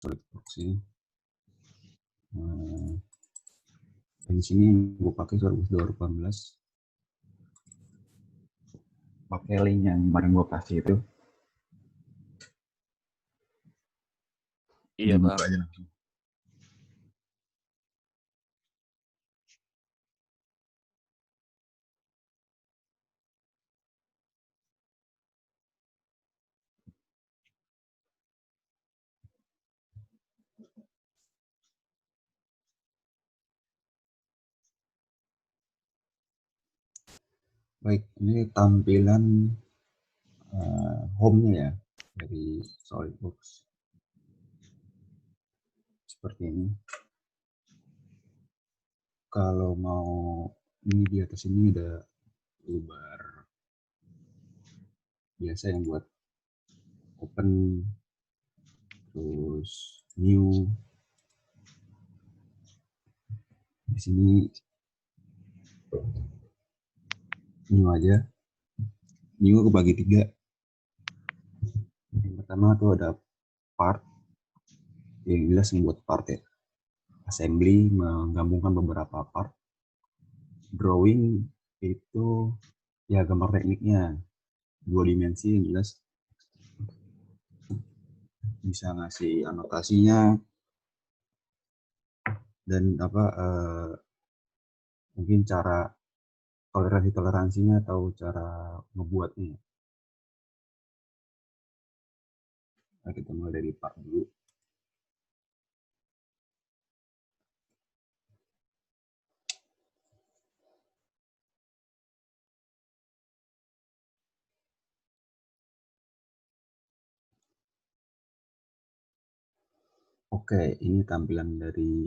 SolidWorks ini. Dan di sini gue pakai 2018. Pakai link yang kemarin gue kasih itu. Iya, Bang. Aja langsung. Baik, ini tampilan home-nya ya dari SolidWorks. Seperti ini. Kalau mau ini di atas ini ada toolbar biasa yang buat open, terus new. Di sini new aja. New kebagi 3. Yang pertama tuh ada part, yang jelas yang buat part ya. Assembly menggabungkan beberapa part. Drawing itu ya gambar tekniknya, 2 dimensi yang jelas. Bisa ngasih anotasinya dan mungkin cara toleransinya atau cara ngebuatnya. Nah, kita mulai dari part dulu. Oke, ini tampilan dari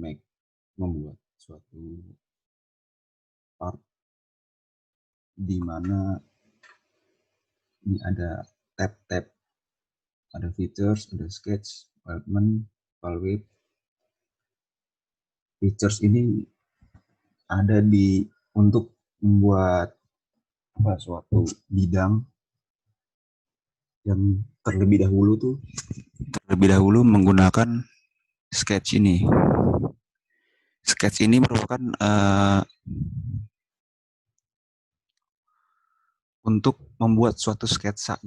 Mac membuat suatu part di mana ini ada tab-tab, ada features, ada sketch, development, file width. Features ini ada untuk membuat suatu bidang yang terlebih dahulu menggunakan sketch ini. Sketch ini merupakan untuk membuat suatu sketsa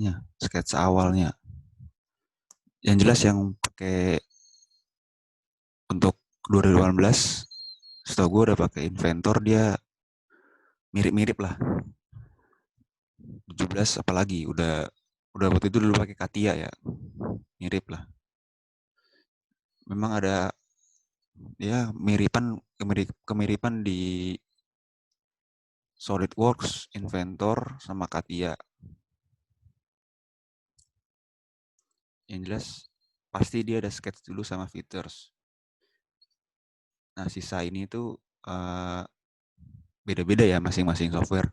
awalnya. Yang jelas yang pakai untuk 2018, setahu gue udah pakai Inventor, dia mirip-mirip lah. 17 apalagi udah waktu itu dulu pakai Katia ya, mirip lah. Memang ada ya kemiripan di SolidWorks, Inventor, sama Katia. Yang jelas pasti dia ada sketch dulu sama features. Nah, sisa ini tuh beda-beda ya masing-masing software.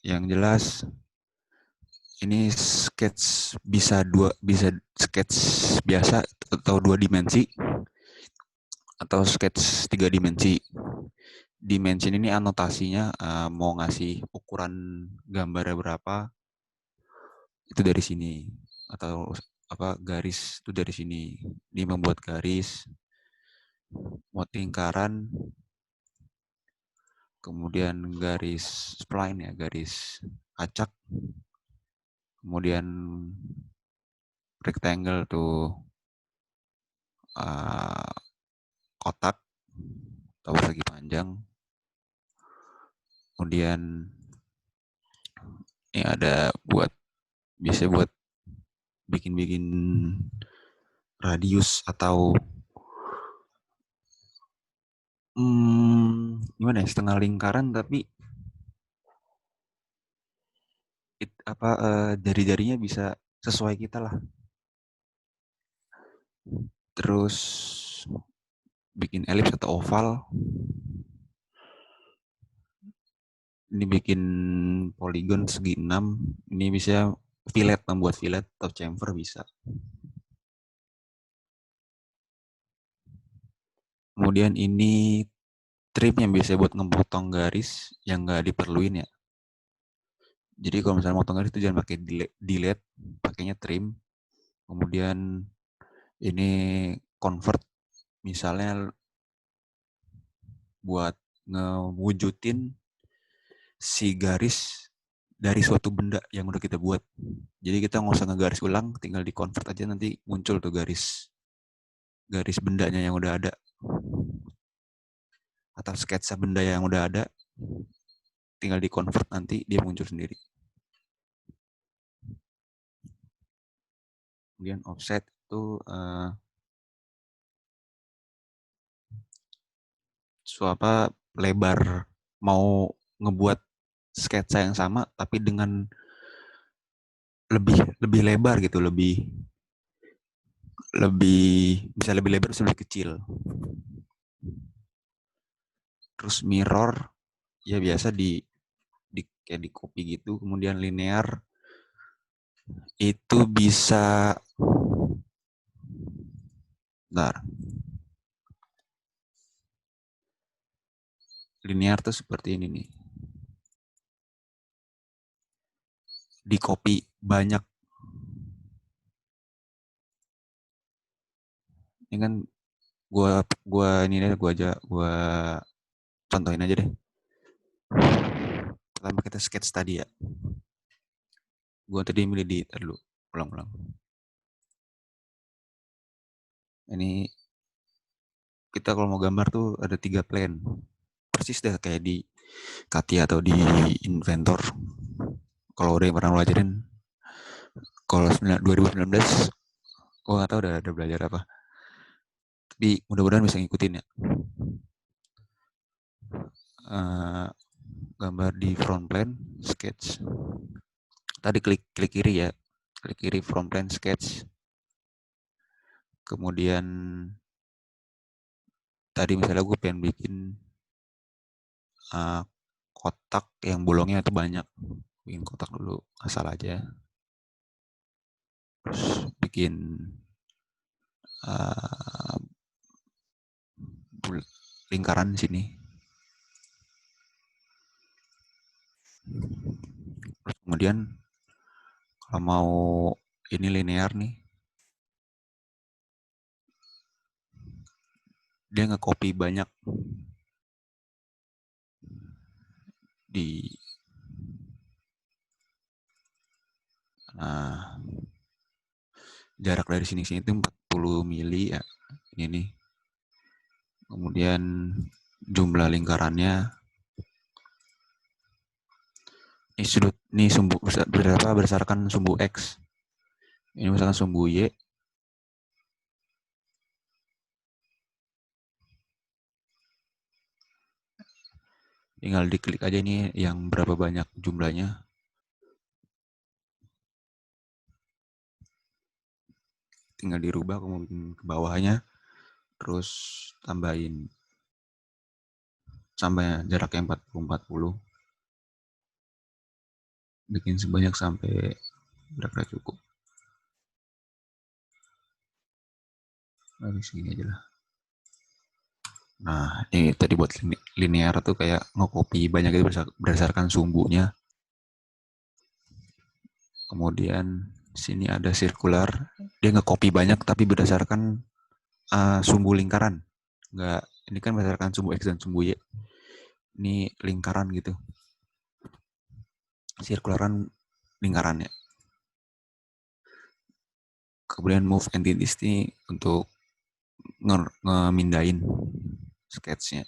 Yang jelas ini sketch bisa sketch biasa atau 2 dimensi atau sketch 3 dimensi. Dimension ini anotasinya mau ngasih ukuran gambarnya berapa itu dari sini, atau garis itu dari sini. Dia membuat garis, mau lingkaran, kemudian garis spline ya, garis acak, kemudian rectangle tuh kotak atau persegi panjang. Kemudian ini ada biasanya buat bikin radius atau gimana ya, setengah lingkaran tapi jari-jarinya bisa sesuai kita lah. Terus bikin elips atau oval. Ini bikin poligon segi 6. Ini bisa membuat fillet atau chamfer bisa. Kemudian ini trim yang biasa buat ngepotong garis yang nggak diperluin ya. Jadi kalau misalnya motong garis itu jangan pakai delete, pakainya trim. Kemudian ini convert, misalnya buat ngewujudin si garis dari suatu benda yang udah kita buat. Jadi kita nggak usah ngegaris ulang, tinggal di convert aja, nanti muncul tuh garis bendanya yang udah ada. Atau sketsa benda yang udah ada, tinggal di convert, nanti dia muncul sendiri. Kemudian offset itu lebar, mau ngebuat sketsa yang sama tapi dengan lebih lebar gitu, lebih bisa lebih lebar, bisa lebih kecil. Terus mirror ya biasa kayak di copy gitu. Kemudian linear itu bisa, linear tuh seperti ini nih, di copy banyak. Ini kan gua contohin aja deh. Pertama kita sketch tadi ya. Gua tadi milih di dulu, ulang-ulang. Ini kita kalau mau gambar tuh ada 3 plane. Persis deh kayak di Katia atau di Inventor. Kalau udah yang pernah belajarin, kalau 2019, gue gak tau udah belajar apa. Tapi mudah-mudahan bisa ngikutin ya. Gambar di front plane, sketch. Tadi klik kiri ya, klik kiri front plane sketch. Kemudian tadi misalnya gue pengen bikin kotak yang bolongnya itu banyak, bikin kotak dulu asal aja. Terus bikin lingkaran di sini. Terus kemudian kalau mau ini linear nih, dia nge-copy banyak di jarak dari sini itu 40 mili ya, ini nih. Kemudian jumlah lingkarannya ini sudut, ini sumbu berapa berdasarkan sumbu X. Ini misalkan sumbu Y. Tinggal diklik aja ini yang berapa banyak jumlahnya. Tinggal dirubah ke bawahnya. Terus tambahin sampai jaraknya 40-40. Bikin sebanyak sampai berapa cukup. Habis segini aja lah. Nah, ini tadi buat linear tuh kayak nge-copy banyak itu berdasarkan sumbunya. Kemudian sini ada sirkular, dia nge-copy banyak tapi berdasarkan sumbu lingkaran. Enggak, ini kan berdasarkan sumbu X dan sumbu Y. Ini lingkaran gitu. Sirkularan lingkarannya. Kemudian move entities ini untuk ngemindahin sketchnya.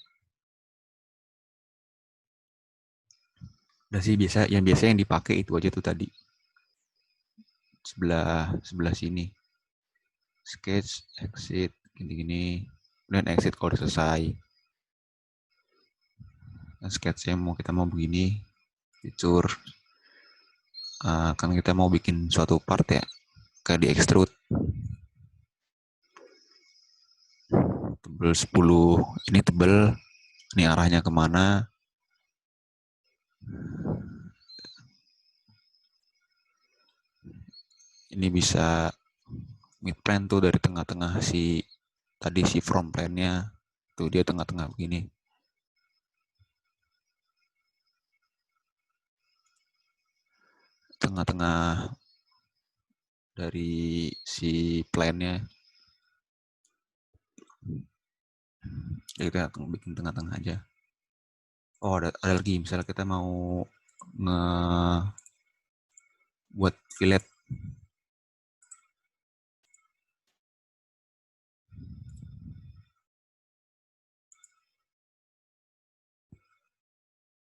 Udah sih yang biasa yang dipakai itu aja tuh tadi. Sebelah sini. Sketch, exit, gini-gini. Kemudian exit kalau udah selesai. Nah, sketchnya kita mau begini. Feature. Kan kita mau bikin suatu part ya. Kayak di extrude. Tebel 10. Ini tebel. Ini arahnya kemana. Ini bisa mid plane tuh dari tengah-tengah tadi si front plane-nya. Tuh dia tengah-tengah begini. tengah-tengah dari si plan-nya. Jadi kita bikin tengah-tengah aja. Oh, ada lagi, misalnya kita mau buat fillet.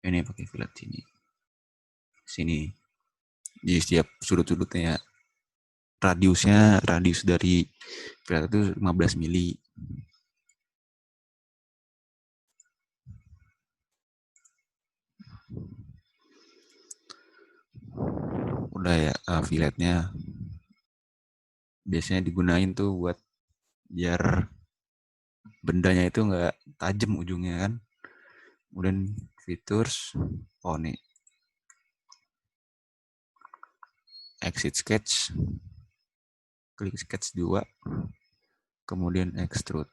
Ini pakai fillet sini. Di setiap sudut-sudutnya radius dari fillet itu 15 mili. Udah ya, filletnya biasanya digunain tuh buat biar bendanya itu nggak tajam ujungnya kan. Kemudian features, oh nih, exit sketch, klik sketch 2, kemudian extrude.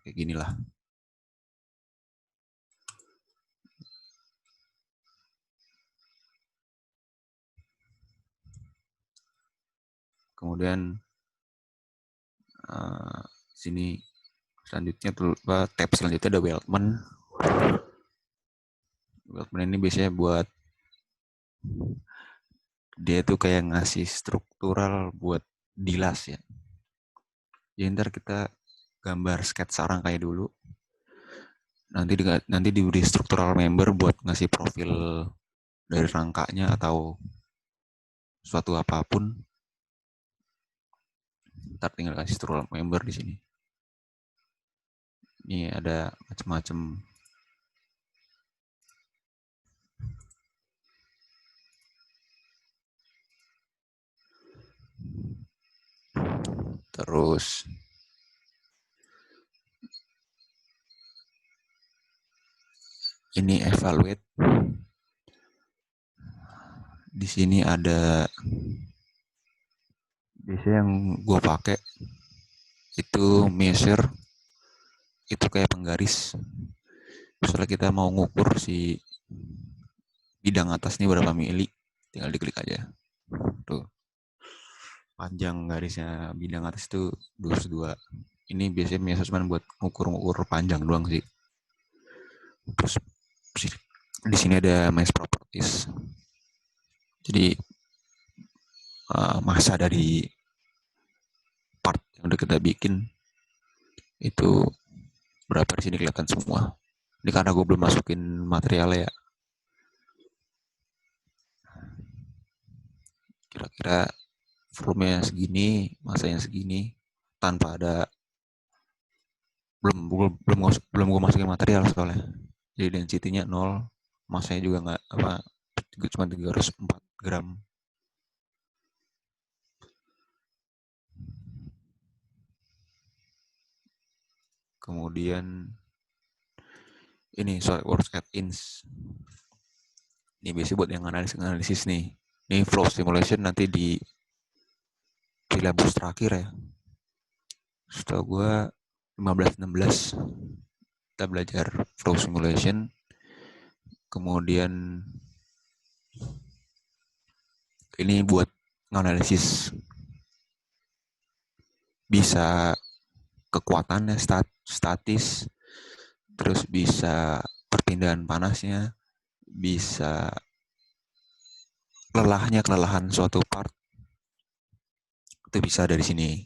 Kayak gini lah. Kemudian sini selanjutnya tab selanjutnya ada weldment. Weldment ini biasanya buat dia tuh kayak ngasih struktural buat dilas ya. Jadi ntar kita gambar sketsa rangkai dulu. Nanti diberi struktural member buat ngasih profil dari rangkanya atau suatu apapun. Ntar tinggal kasih struktural member di sini. Ini ada macam-macam. Terus ini evaluate. Di sini ada biasanya yang gue pakai itu measure, itu kayak penggaris. Misalnya kita mau ngukur si bidang atas ini berapa mili, tinggal diklik aja. Tuh. Panjang garisnya bidang atas itu 22. Ini biasanya measure cuma buat ngukur panjang doang sih. Terus di sini ada mesh properties. Jadi masa dari part yang udah kita bikin itu berapa di sini kelihatan semua. Ini karena gue belum masukin materialnya ya. Kira-kira volume segini, masanya segini, tanpa ada belum gue masukin material soalnya. Jadi density-nya 0, masanya juga nggak cuma 304 gram. Kemudian ini SolidWorks add-ins. Ini biasanya buat yang analisis nih. Ini flow simulation nanti di syllabus terakhir ya. Setelah gue 15-16 kita belajar flow simulation. Kemudian ini buat analisis bisa kekuatannya statis, terus bisa perpindahan panasnya, bisa kelelahan suatu part, itu bisa dari sini.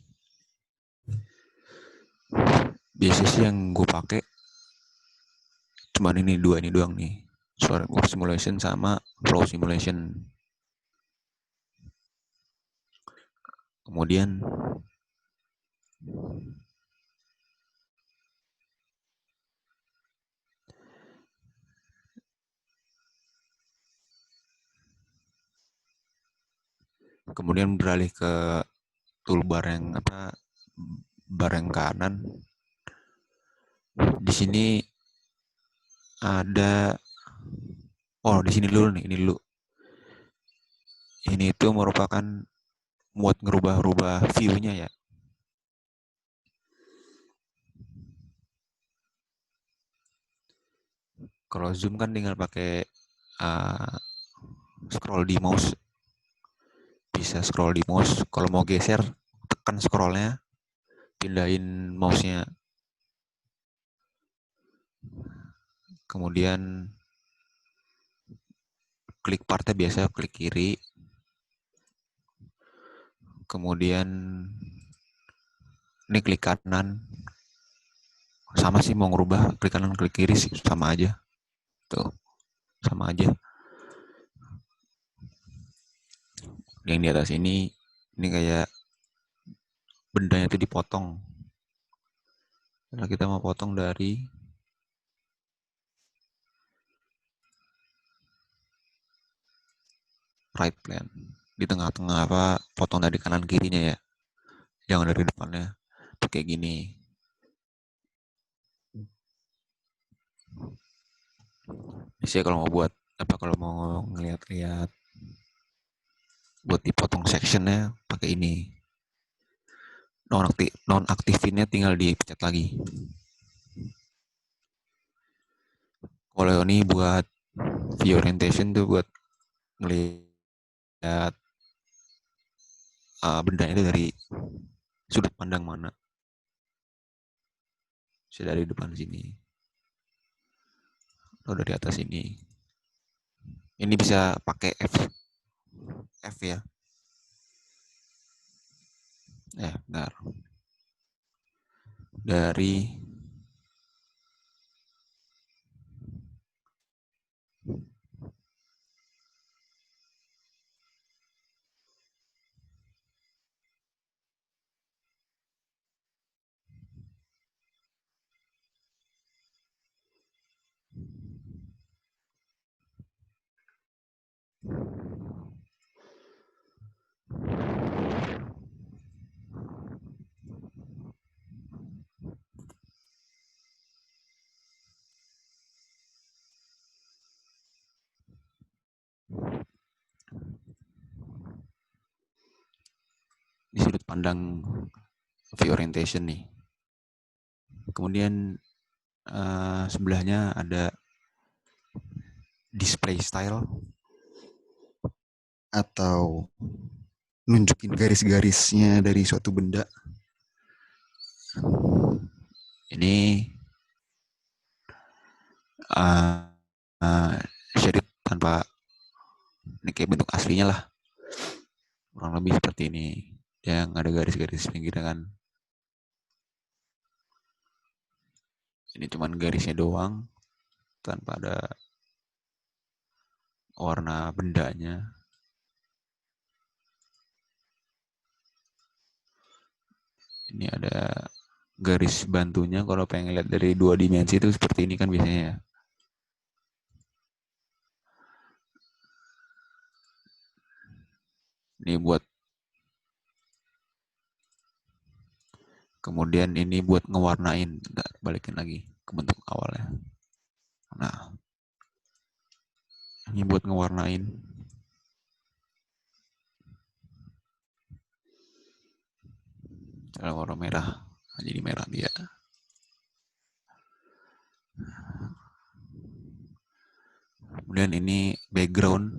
Biasanya sih yang gue pakai cuman ini doang nih, SolidWorks simulation sama flow simulation. Kemudian beralih ke toolbar yang bar yang kanan. Di sini ada di sini dulu nih, ini dulu. Ini itu merupakan buat ngerubah-rubah view-nya ya. Kalau zoom kan tinggal pakai scroll di mouse, bisa scroll di mouse. Kalau mau geser, tekan scrollnya, pindahin mouse-nya. Kemudian klik partnya biasa klik kiri. Kemudian ini klik kanan. Sama sih mau ngerubah klik kanan klik kiri sih sama aja. Tuh, sama aja. Yang di atas ini kayak bendanya itu dipotong. Karena kita mau potong dari right plane. Di tengah-tengah apa, potong dari kanan kirinya ya. Jangan dari depannya. Tuh kayak gini. Biasanya kalau mau buat apa, kalau mau ngeliat-liat buat dipotong sectionnya pakai ini. Non aktifinnya tinggal dipencet lagi. Kalau ini buat view orientation tuh buat ngeliat bendanya itu dari sudut pandang mana. Bisa dari depan sini atau dari atas ini. Ini bisa pakai F ya. Bentar. Dari di sudut pandang view orientation nih. Kemudian sebelahnya ada display style atau nunjukin garis-garisnya dari suatu benda. Ini uh, uh, shaded tanpa, ini kayak bentuk aslinya lah, kurang lebih seperti ini, yang ada garis-garis pinggirnya kan. Ini cuman garisnya doang tanpa ada warna bendanya. Ini ada garis bantunya kalau pengen lihat dari 2 dimensi itu seperti ini kan biasanya ya. Ini buat, kemudian ini buat ngewarnain. Bentar, balikin lagi ke bentuk awalnya. Nah, ini buat ngewarnain. Kalau warna merah, jadi merah dia. Kemudian ini background.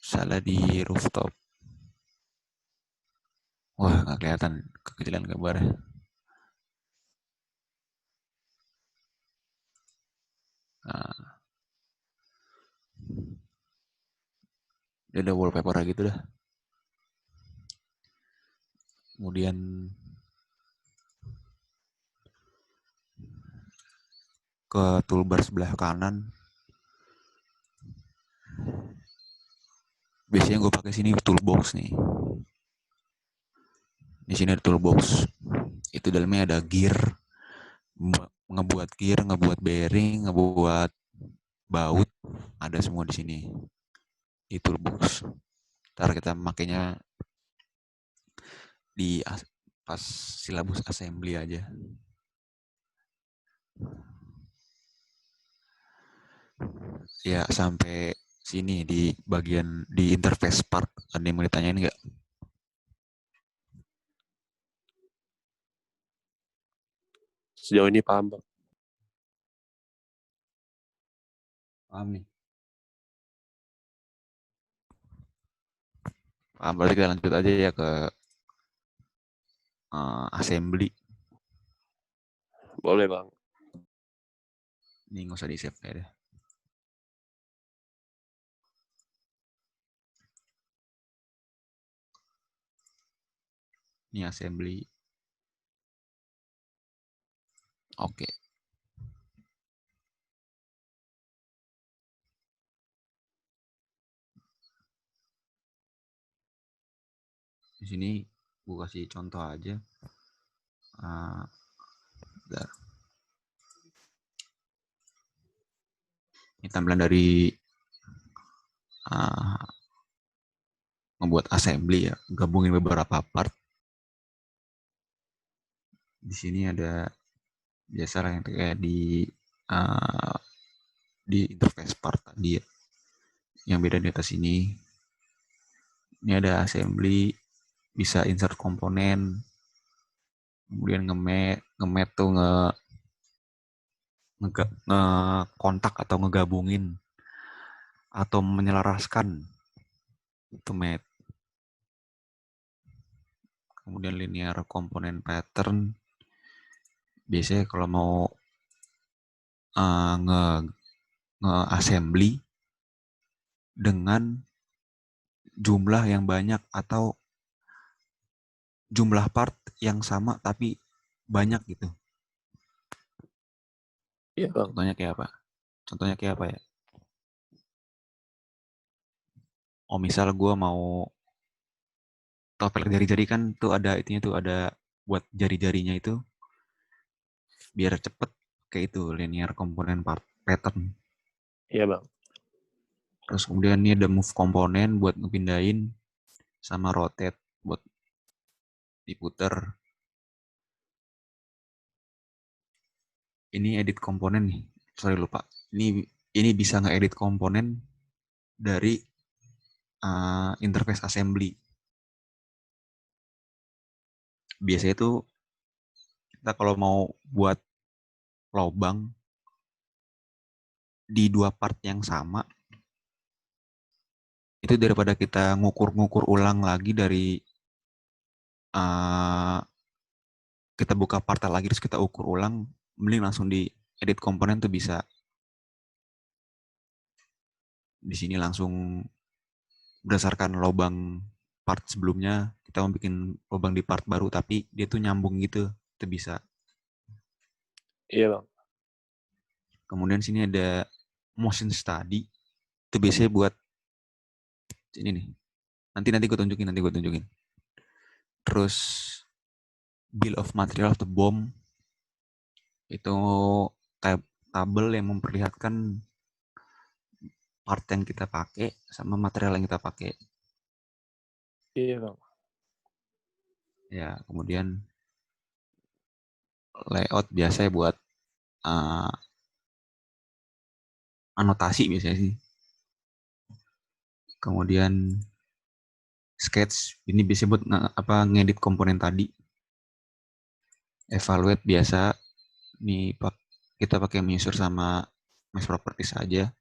Salah di rooftop. Wah, nggak kelihatan kekecilan gambarnya. Nah, dia ada wallpaper gitu dah. Kemudian ke toolbar sebelah kanan. Biasanya gue pakai sini toolbox nih. Di sini ada toolbox. Itu dalamnya ada gear, ngebuat gear, ngebuat bearing, ngebuat baut, ada semua di sini. Di toolbox. Ntar kita makainya di pas silabus assembly aja. Ya sampai sini di bagian di interface part, ada yang mau ditanyain nggak? Sejauh ini paham, Bang. Paham nih? Berarti kita lanjut aja ya ke assembly. Boleh Bang. Ini nggak usah di-save ya deh. Ini assembly. Oke. Di sini gue kasih contoh aja. Bentar. Ini tampilan dari membuat assembly ya, gabungin beberapa part. Di sini ada biasa yang kayak di interface part tadi ya. Yang beda di atas ini. Ini ada assembly, bisa insert komponen, kemudian nge-mat tuh kontak atau ngegabungin atau menyelaraskan itu mat. Kemudian linear komponen pattern, biasanya kalau mau nge-assembly dengan jumlah yang banyak atau jumlah part yang sama tapi banyak gitu. Iya Bang. Contohnya kayak apa ya? Oh misal gue mau topel jari-jari kan tuh ada itunya tuh ada buat jari-jarinya itu biar cepet kayak itu linear komponen part pattern. Iya Bang. Terus kemudian ini ada move komponen buat ngepindahin sama rotate buat diputer. Ini edit komponen nih. Sorry lupa. Ini bisa nge-edit komponen dari interface assembly. Biasanya itu kita kalau mau buat lubang di dua part yang sama, itu daripada kita ngukur-ngukur ulang lagi dari kita buka part lagi terus kita ukur ulang, mending langsung di edit komponen tuh bisa. Di sini langsung berdasarkan lubang part sebelumnya kita mau bikin lubang di part baru tapi dia tuh nyambung gitu, itu bisa. Iya Bang. Kemudian sini ada motion study, itu biasanya buat ini nih. Nanti gue tunjukin. Terus bill of material of the bomb itu tabel yang memperlihatkan part yang kita pakai sama material yang kita pakai. Iya Bang. Ya, kemudian layout biasanya buat anotasi biasanya sih. Kemudian sketch ini biasanya buat ngedit komponen tadi. Evaluate biasa nih kita pakai measure sama mesh properties saja.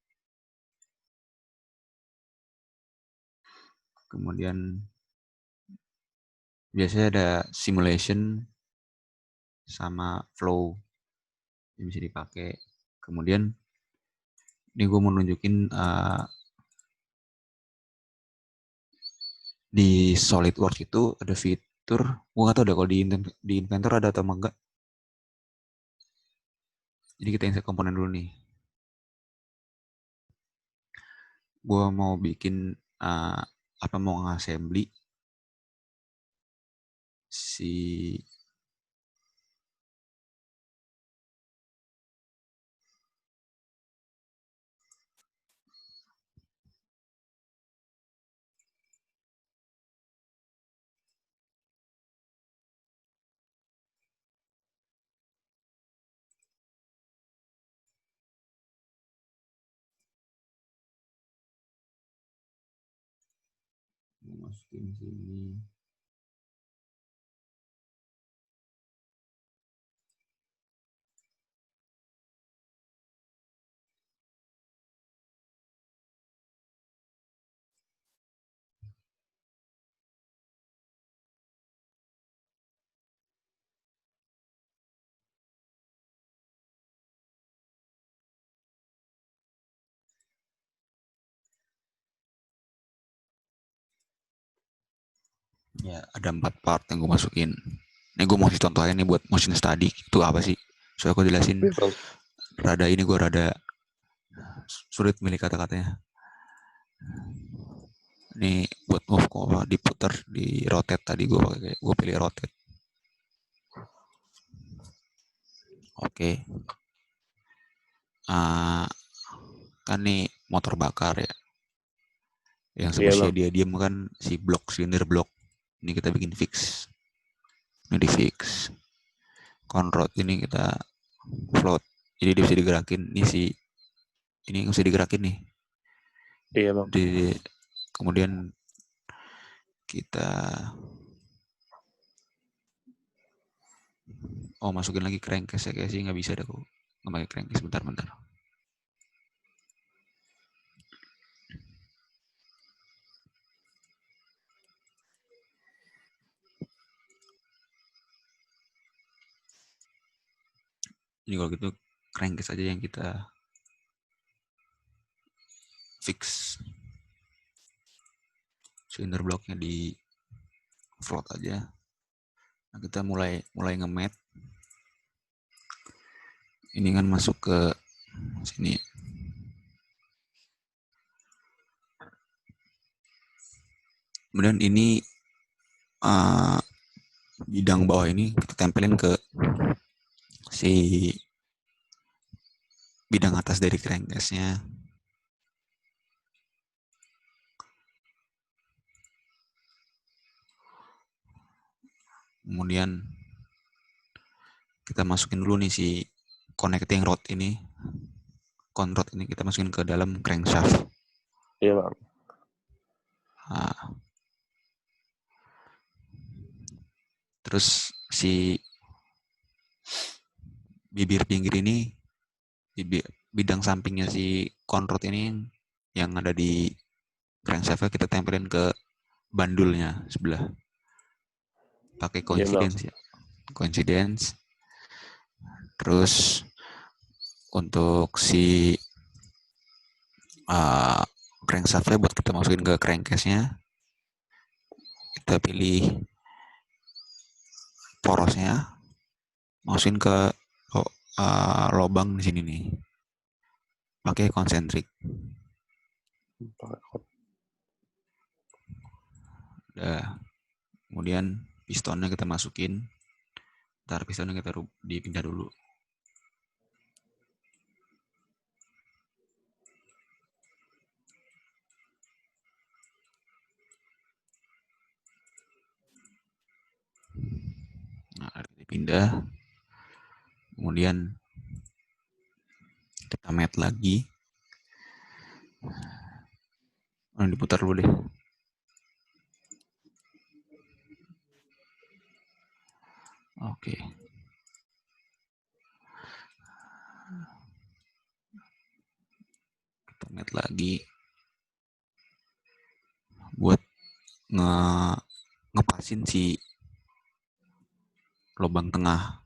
Kemudian biasanya ada simulation sama flow yang bisa dipakai. Kemudian ini gue mau nunjukin di SolidWorks itu ada fitur, gue nggak tahu deh kalau di Inventor ada atau enggak. Jadi kita insert komponen dulu nih. Gue mau bikin mau nge-assembly si masukin sini. Ya, ada 4 part yang gue masukin. Ini gue mau kasih contohnya nih buat motion study. Itu apa sih? Soalnya gue jelasin Iya bang. gue rada sulit milih kata-katanya. Ini buat move kok diputar, di rotate tadi gue pilih rotate. Oke. Kan nih motor bakar ya. Yang Iya semestinya bang. dia diem kan si silinder blok. Ini kita bikin fix. Ini di fix. Conrod ini kita float. Jadi dia bisa digerakin. Ini bisa digerakin nih. Iya bang. Kemudian kita masukin lagi crankcase ya, kayak sih nggak bisa deh kok nggak pakai crankcase. Bentar. Ini kalau gitu crankcase aja yang kita fix. Cylinder blocknya di float aja. Nah, kita mulai nge-mat. Ini kan masuk ke sini. Kemudian ini bidang bawah ini kita tempelin ke si bidang atas dari crankcase-nya. Kemudian kita masukin dulu nih si connecting rod ini. Conrod ini kita masukin ke dalam crankshaft. Iya bang. Nah, terus si bibir pinggir ini, bidang sampingnya si Conrod ini yang ada di crankshaft kita tempelin ke bandulnya sebelah. Pakai coincidence ya. Coincidence. Terus untuk si crankshaftnya buat kita masukin ke crankcase-nya, kita pilih porosnya, masukin ke lubang di sini nih. Pakai konsentrik. Udah. Kemudian pistonnya kita masukin. Ntar pistonnya kita dipindah dulu. Nah, dipindah. Kemudian kita mat lagi. Diputar dulu deh. Oke. Kita mat lagi. Buat ngepasin si lubang tengah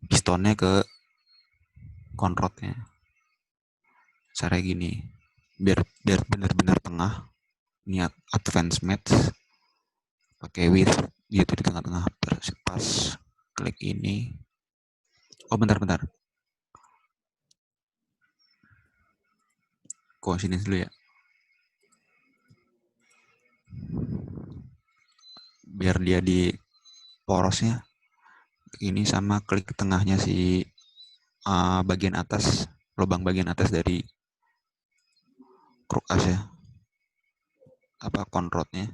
pistonnya ke conrodnya. Cara gini, biar benar-benar tengah. Ini advance match. Pakai width gitu di tengah-tengah. Pas klik ini. Oh bentar. Sini dulu ya. Biar dia di porosnya ini sama klik tengahnya si bagian atas, lubang bagian atas dari kruk as ya. Conrodnya.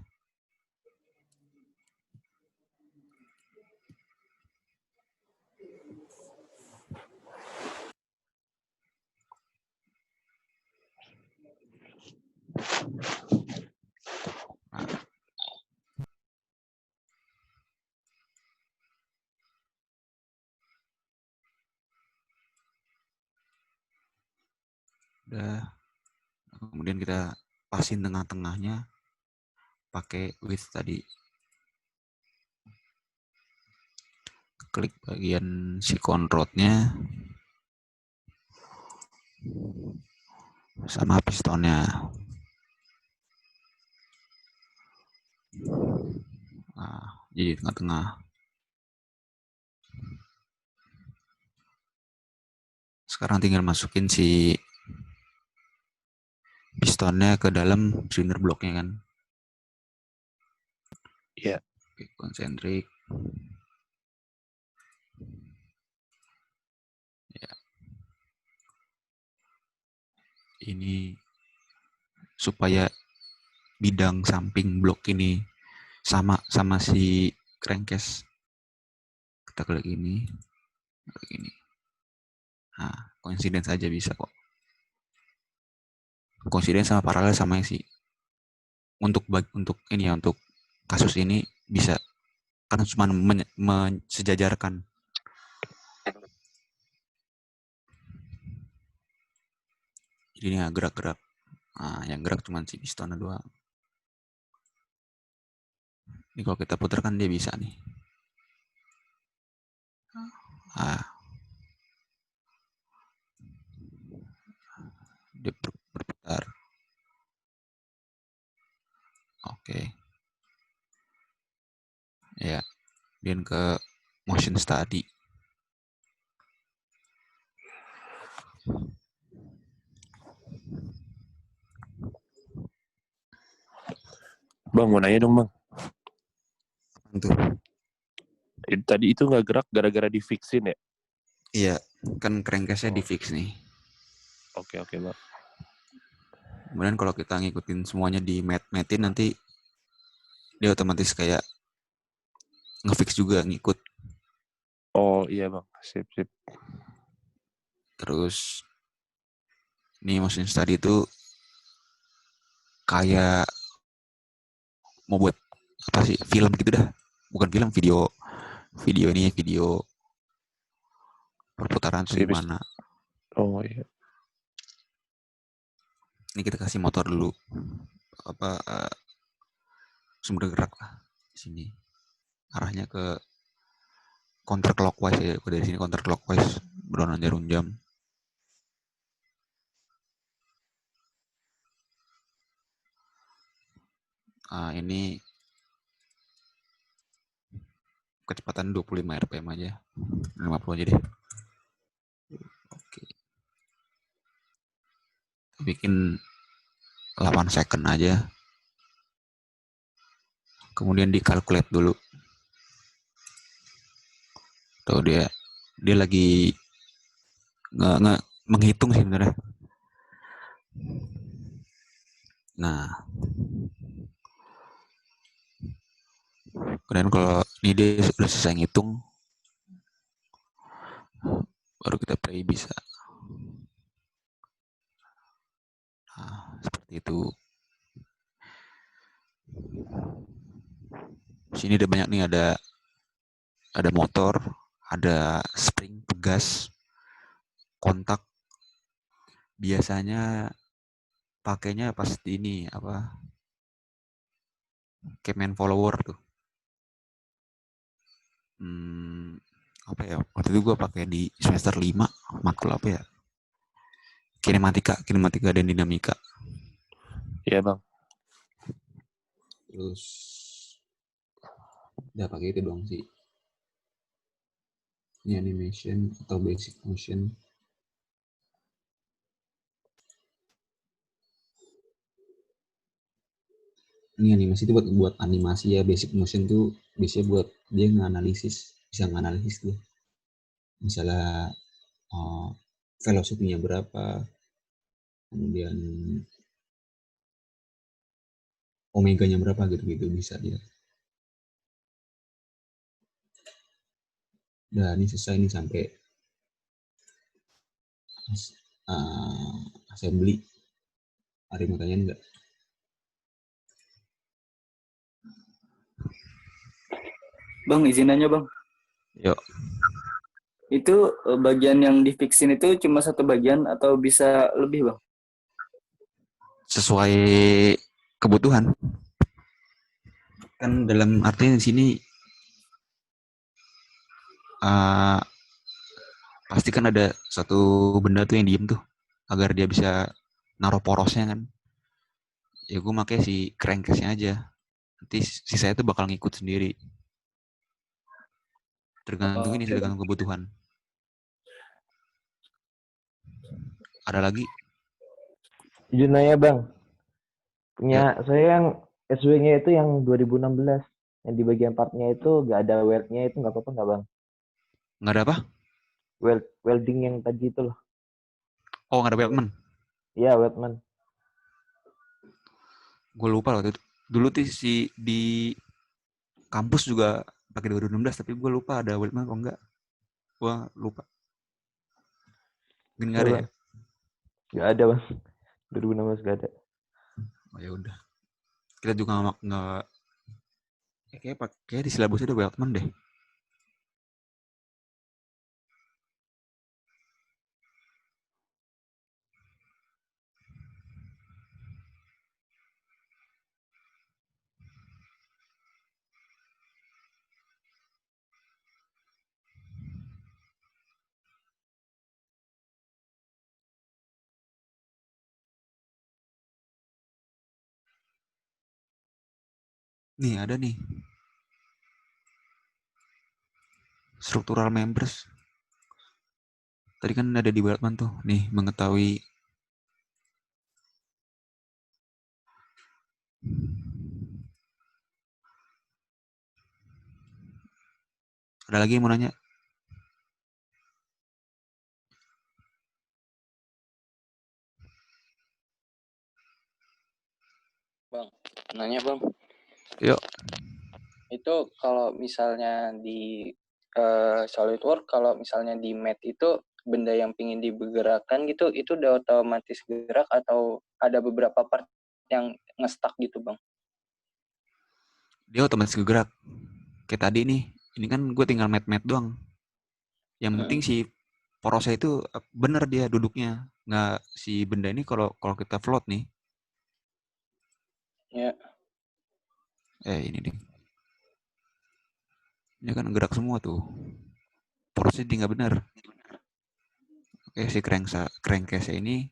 Udah. Kemudian kita pasin tengah-tengahnya pakai width tadi. Klik bagian si conrodnya sama pistonnya. Jadi tengah-tengah. Sekarang tinggal masukin si pistonnya ke dalam cylinder blocknya kan. Iya. Oke, konsentrik. Ya. Ini supaya bidang samping blok ini sama si crankcase. Kita klik ini. Nah, coincidence aja bisa kok. Coincidence sama paralel sama sih. Untuk ini ya, untuk kasus ini bisa karena cuma mensejajarkan. Jadi ini gerak-gerak. Nah, yang gerak cuma si pistonnya doang. Ini kalau kita putar kan dia bisa nih. Ah, dia berputar. Oke. Ya, dan ke motion study. Bang, mau nanya dong, Bang. Untuk Tadi itu nggak gerak gara-gara di-fixin ya? iya, kan crankcase-nya di fix nih. Oke, Bang. Kemudian kalau kita ngikutin semuanya di metin nanti dia otomatis kayak ngefix juga ngikut. Oh iya, Bang. Sip. Terus ini motion study itu kayak mau buat apa sih, film gitu dah. Bukan film, video perputaran tuh Sip. gimana. Oh iya. Ini kita kasih motor dulu, sumber gerak lah di sini. Arahnya ke counterclockwise ya. Dari sini counterclockwise, berwarna jarum jam. Ini kecepatan 25 rpm aja. 50 aja deh. Oke. Bikin 8 second aja. Kemudian dikalkulate dulu. Tuh dia lagi menghitung sih sebenarnya. Nah, kemudian kalau ini dia sudah selesai ngitung, baru kita play bisa. Nah, seperti itu. Sini ada banyak nih, ada motor, ada spring, pegas, kontak. Biasanya pakainya pas di ini apa? Cayman follower tuh. Apa ya? Waktu itu gue pakai di semester 5, matkul apa ya? Kinematika dan dinamika. Iya, Bang. Terus udah pakai itu doang sih. Ini animation atau basic motion. Ini animasi itu buat animasi ya. Basic motion tuh biasanya buat dia bisa nganalisis tuh. Misalnya velocity-nya berapa, kemudian omega-nya berapa gitu-gitu bisa dia. Nah, ini selesai nih sampai assembly. Ada yang mau tanya enggak? Bang, izin nanya, Bang. Yuk. Itu bagian yang difixin itu cuma satu bagian atau bisa lebih, Bang? Sesuai kebutuhan. Kan dalam artinya di sini pasti kan ada satu benda tuh yang diem tuh agar dia bisa naruh porosnya kan. Ya gue pakai si crankcase-nya aja. Nanti sisanya tuh bakal ngikut sendiri. Tergantung ini, tergantung kebutuhan. Ada lagi? Izin nanya bang, punya saya yang SW-nya itu yang 2016, yang di bagian partnya itu nggak ada weld-nya, itu nggak apa-apa nggak bang? Nggak ada apa? Welding yang tadi itu loh. Oh, nggak ada weldman. Iya, weldman. Gue lupa waktu itu. Dulu di kampus juga pakai 2016, tapi gue lupa ada weldman atau enggak. Gue lupa. Mungkin nggak ada ya? Nggak ada bang. 2016 nggak ada. Oh ya udah. Kita juga nggak kayak di silabusnya ada weldman deh. Nih ada nih. Struktural members. Tadi kan ada di weldman tuh. Nih, mengetahui ada lagi yang mau nanya? Bang, nanya bang. Yuk. Itu kalau misalnya di SolidWorks, kalau misalnya di Mat itu benda yang pingin dibergerakkan gitu, itu udah otomatis gerak atau ada beberapa part yang nge-stuck gitu bang? Dia otomatis gerak. Kayak tadi nih, ini kan gue tinggal mat doang. Yang penting si porosnya itu bener dia duduknya. Nggak si benda ini kalau kita float nih. Ya. Ini nih. Ini kan gerak semua tuh. Porosnya dia nggak bener. Oke, si crankcase ini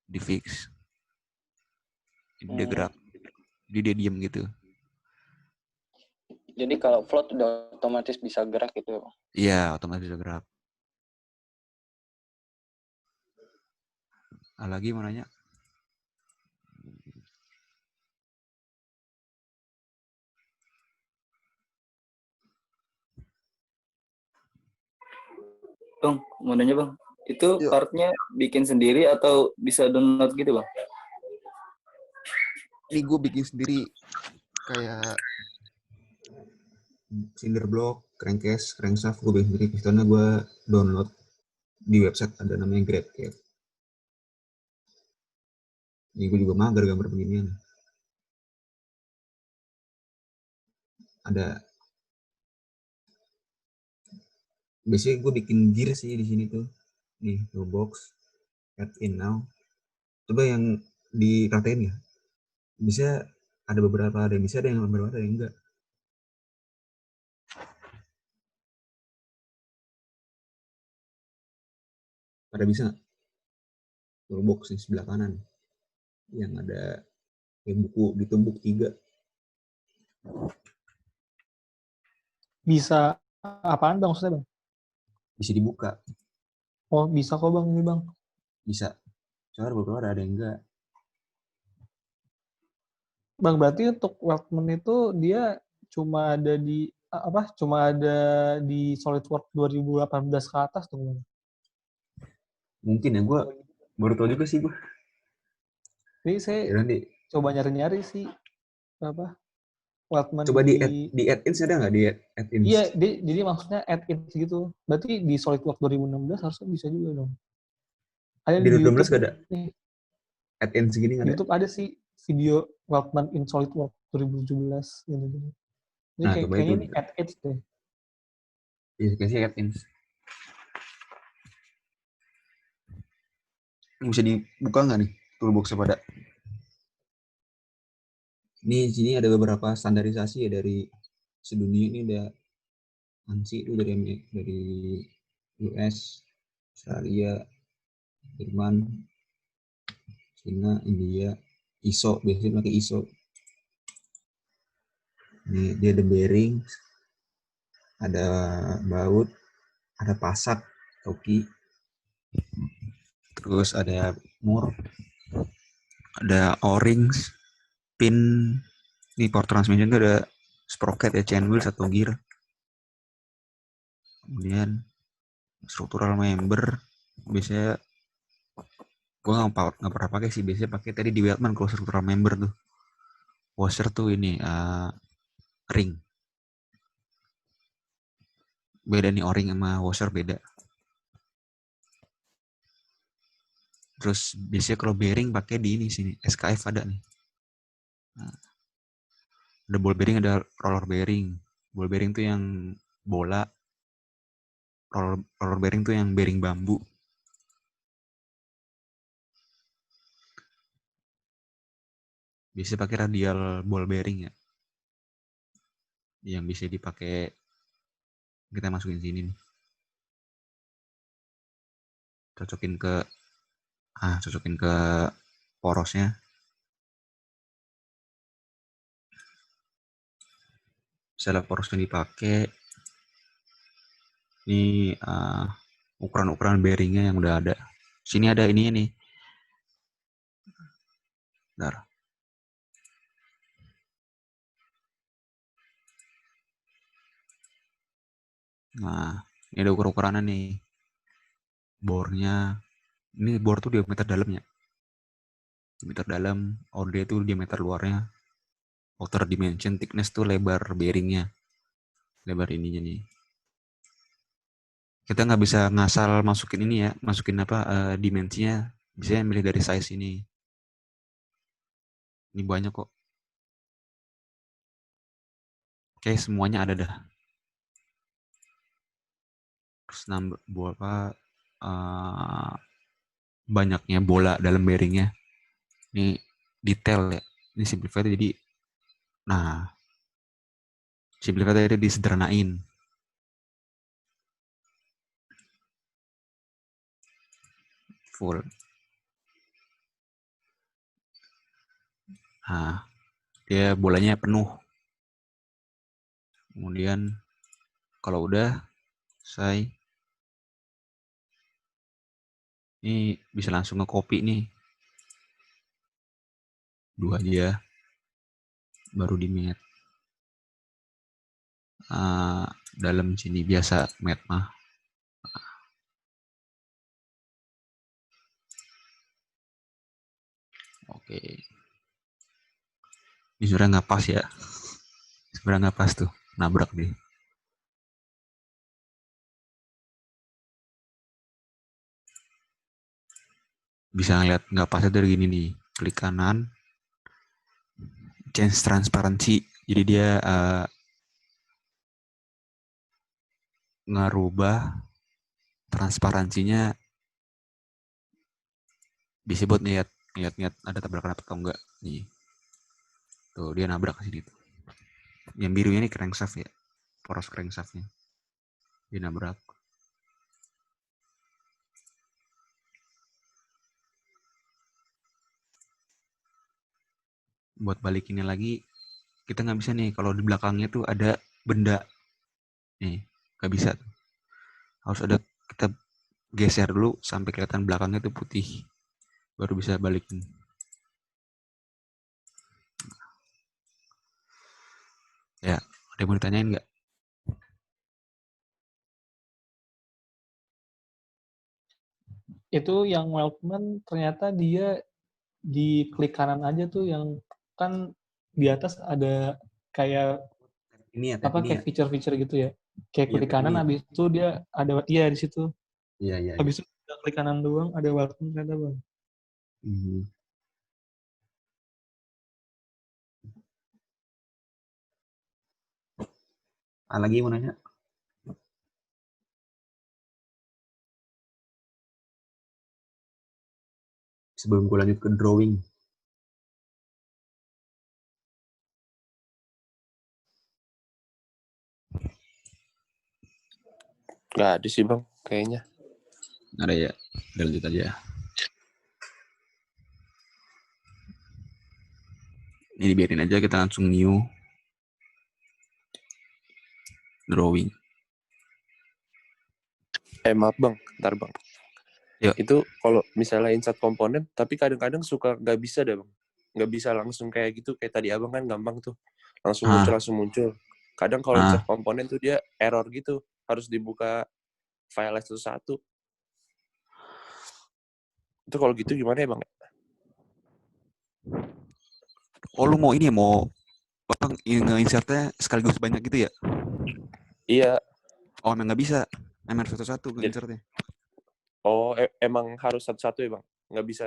di fix. Jadi dia gerak. Jadi dia diem gitu. Jadi kalau float udah otomatis bisa gerak gitu. Iya, otomatis bisa gerak. Lagi mau nanya? Bang, mau nanya bang, itu partnya bikin sendiri atau bisa download gitu bang? Ini gue bikin sendiri kayak cinder block, crankcase, crankshaft gue bikin sendiri. Pistonnya gue download di website ada namanya GrabCAD. Ini gue juga mager gambar beginian. Ada biasanya gue bikin gear sih di sini tuh. Nih, toolbox, add in now. Coba yang diratain ya. Bisa ada beberapa, ada yang bisa, ada yang beberapa, ada yang enggak. Pada bisa nggak? Toolbox di sebelah kanan. Yang ada buku ditumbuk 3. Bisa apaan bang maksudnya bang? Bisa dibuka. Oh bisa kok bang ini bang. Bisa. Soalnya beberapa ada yang enggak. Bang berarti untuk Weldman itu dia cuma ada di Cuma ada di SolidWorks 2018 ke atas tuh bang. Mungkin ya, gue baru tahu juga sih gue. Jadi saya nanti coba nyari-nyari sih Weldman coba di add-ins ada nggak di add-ins? Iya, jadi maksudnya add-ins gitu. Berarti di SolidWorks 2016 harusnya bisa juga dong. Ada Di 2016 YouTube nggak ada? nih. Add-ins segini nggak ada? YouTube ada sih video Weldman in SolidWorks 2017 gitu. Jadi Nah, kayaknya ini add-ins deh. Iya, kayaknya add-ins. Ini bisa dibuka nggak nih toolbox pada? Ini sini ada beberapa standarisasi ya dari sedunia. Ini ada ANSI itu dari US, Australia, Jerman, Cina, India, ISO, biasanya pakai ISO. Ini dia ada bearing, ada baut, ada pasak, toki, terus ada mur, ada o-ring, pin, ini power transmission itu ada sprocket ya, chain wheel, atau gear. Kemudian struktural member, biasanya gue nggak pernah pakai sih, biasanya pakai tadi di Weldman kalau struktural member tuh. Washer tuh ini ring. Beda nih, o-ring sama washer beda. Terus biasanya kalau bearing pakai di ini sini, SKF ada nih. Nah, ada ball bearing, ada roller bearing. Ball bearing tuh yang bola, roller bearing tuh yang bearing bambu. Biasanya pakai radial ball bearing ya, yang bisa dipakai, kita masukin sini nih. Cocokin ke porosnya. Setelah porosnya dipakai, ini ukuran-ukuran bearingnya yang udah ada. Sini ada ininya nih. Bentar. Nah, ini ada ukuran-ukurannya nih. Bornya, ini bor tuh diameter dalamnya. Diameter dalam, OD itu diameter luarnya. Outer dimension, thickness tuh lebar bearingnya. Lebar ininya nih. Kita nggak bisa ngasal masukin ini ya, masukin dimensinya. Bisa milih dari size ini. Ini banyak kok. Oke, semuanya ada dah. Terus banyaknya bola dalam bearingnya. Ini detail ya. Ini simplified jadi, simplified jadi disederhanain. Full. Nah, dia bolanya penuh. Kemudian kalau udah selesai, ini bisa langsung nge-copy nih. 2 aja. Baru di mat. Dalam sini biasa mat mah. Oke. Ini sebenarnya nggak pas ya. Sebenarnya nggak pas tuh. Nabrak deh. Bisa ngeliat nggak pasnya dari gini nih. Klik kanan. Change transparency. Jadi dia ngerubah transparansinya, bisa buat lihat ada tabrakan atau enggak nih. Tuh dia nabrak ke sini tuh. Yang birunya ini crankshaft ya, poros crankshaftnya dia nabrak. Buat balikinnya lagi, kita nggak bisa nih kalau di belakangnya tuh ada benda nih, nggak bisa tuh. Harus ada, kita geser dulu sampai kelihatan belakangnya tuh putih, baru bisa balikin. Ya, ada yang mau ditanyain nggak? Itu yang Weltman ternyata dia di klik kanan aja tuh, yang kan di atas ada kayak Ini ya, kayak feature-feature gitu ya. Kayak Iya, klik kanan, ini. habis itu dia ada di situ. Iya. Habis itu udah klik kanan doang ada Weltman ternyata, Bang. Lagi mau nanya? Sebelum gue lanjut ke drawing. Nggak ada sih Bang, kayaknya. Ada ya, udah lanjut aja. Ini biarin aja, kita langsung new drawing. Maaf bang, ntar bang. Yuk. Itu kalau misalnya insert komponen, tapi kadang-kadang suka nggak bisa deh bang. Nggak bisa langsung kayak gitu, kayak tadi abang kan gampang tuh. Langsung muncul. Kadang kalau insert komponen tuh dia error gitu. Harus dibuka file satu-satu. Itu kalau gitu gimana ya bang? Oh lu mau ini ya, mau apa nge-insertnya sekaligus banyak gitu ya? Iya. Oh emang nggak bisa, emang harus satu-satu nge-insertnya. Oh emang harus satu-satu ya bang? Nggak bisa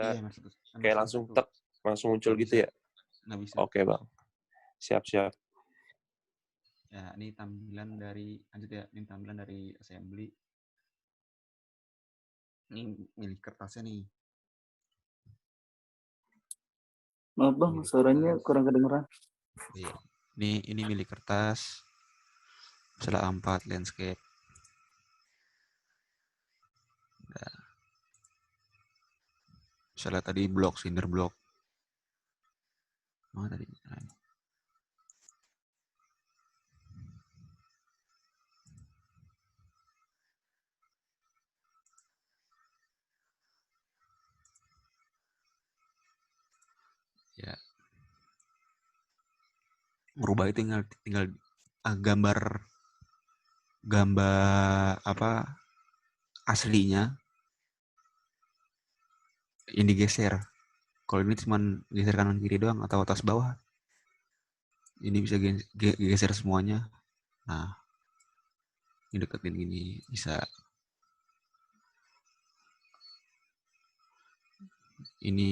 kayak langsung tek, langsung muncul gitu ya? Nggak bisa. Oke bang, siap-siap. Ya ini tampilan dari, lanjut ya, ini tampilan dari assembly. Ini milik kertasnya nih. Maaf bang, suaranya kurang kedengeran. Iya. Ini milik kertas. Masalah A4 landscape. Nah. Misalnya tadi blok, cinder block. Mana tadi? Nah. Ya. Merubah itu tinggal gambar apa aslinya ini digeser. Kalau ini cuma geser kanan kiri doang atau atas bawah, ini bisa geser semuanya. Nah, ini deketin ini bisa. Ini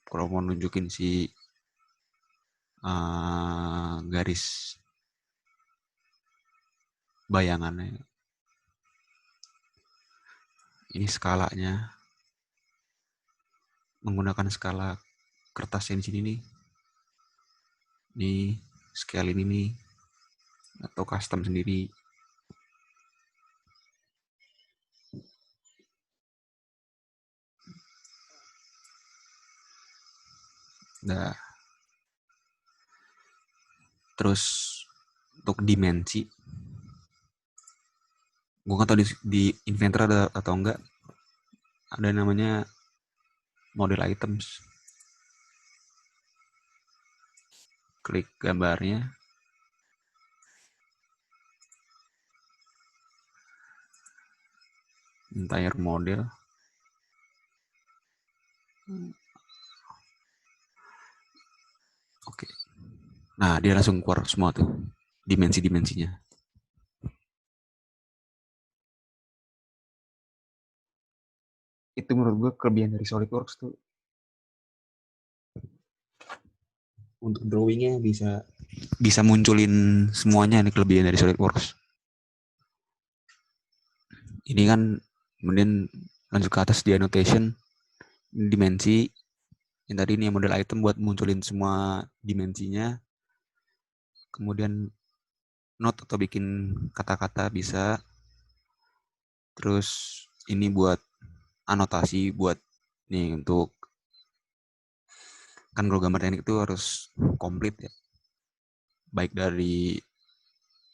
kalau mau nunjukin si garis bayangannya. Ini skalanya. Menggunakan skala kertas yang di sini nih. Ini scale ini nih. Atau custom sendiri. Nah. Terus untuk dimensi. Gue nggak tahu di Inventor ada atau enggak. Ada namanya model items. Klik gambarnya. Entire model. Oke. Nah, dia langsung keluar semua tuh dimensi-dimensinya. Itu menurut gue kelebihan dari SolidWorks tuh. Untuk drawingnya bisa munculin semuanya, nih kelebihan dari SolidWorks. Ini kan kemudian lanjut ke atas di annotation dimensi. Yang tadi ini model item buat munculin semua dimensinya. Kemudian note atau bikin kata-kata bisa. Terus ini buat anotasi buat nih untuk kan kalau gambar teknik itu harus komplit ya. Baik dari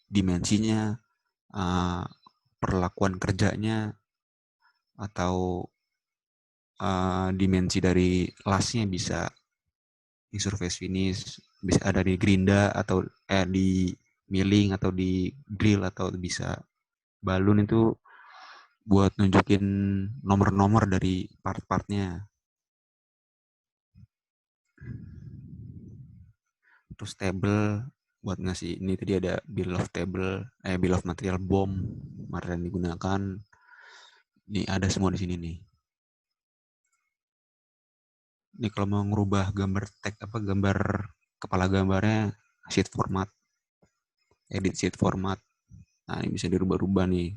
dimensinya, perlakuan kerjanya, atau dimensi dari lasnya bisa di surface finish, bisa ada di gerinda atau di milling atau di grill atau bisa balun itu buat nunjukin nomor-nomor dari part-partnya. Terus table buat ngasih ini tadi ada bill of material BOM material yang digunakan. Ini ada semua di sini nih. Ini kalau mau ngerubah gambar gambar kepala gambarnya sheet format, edit sheet format. Nah ini bisa dirubah-rubah nih.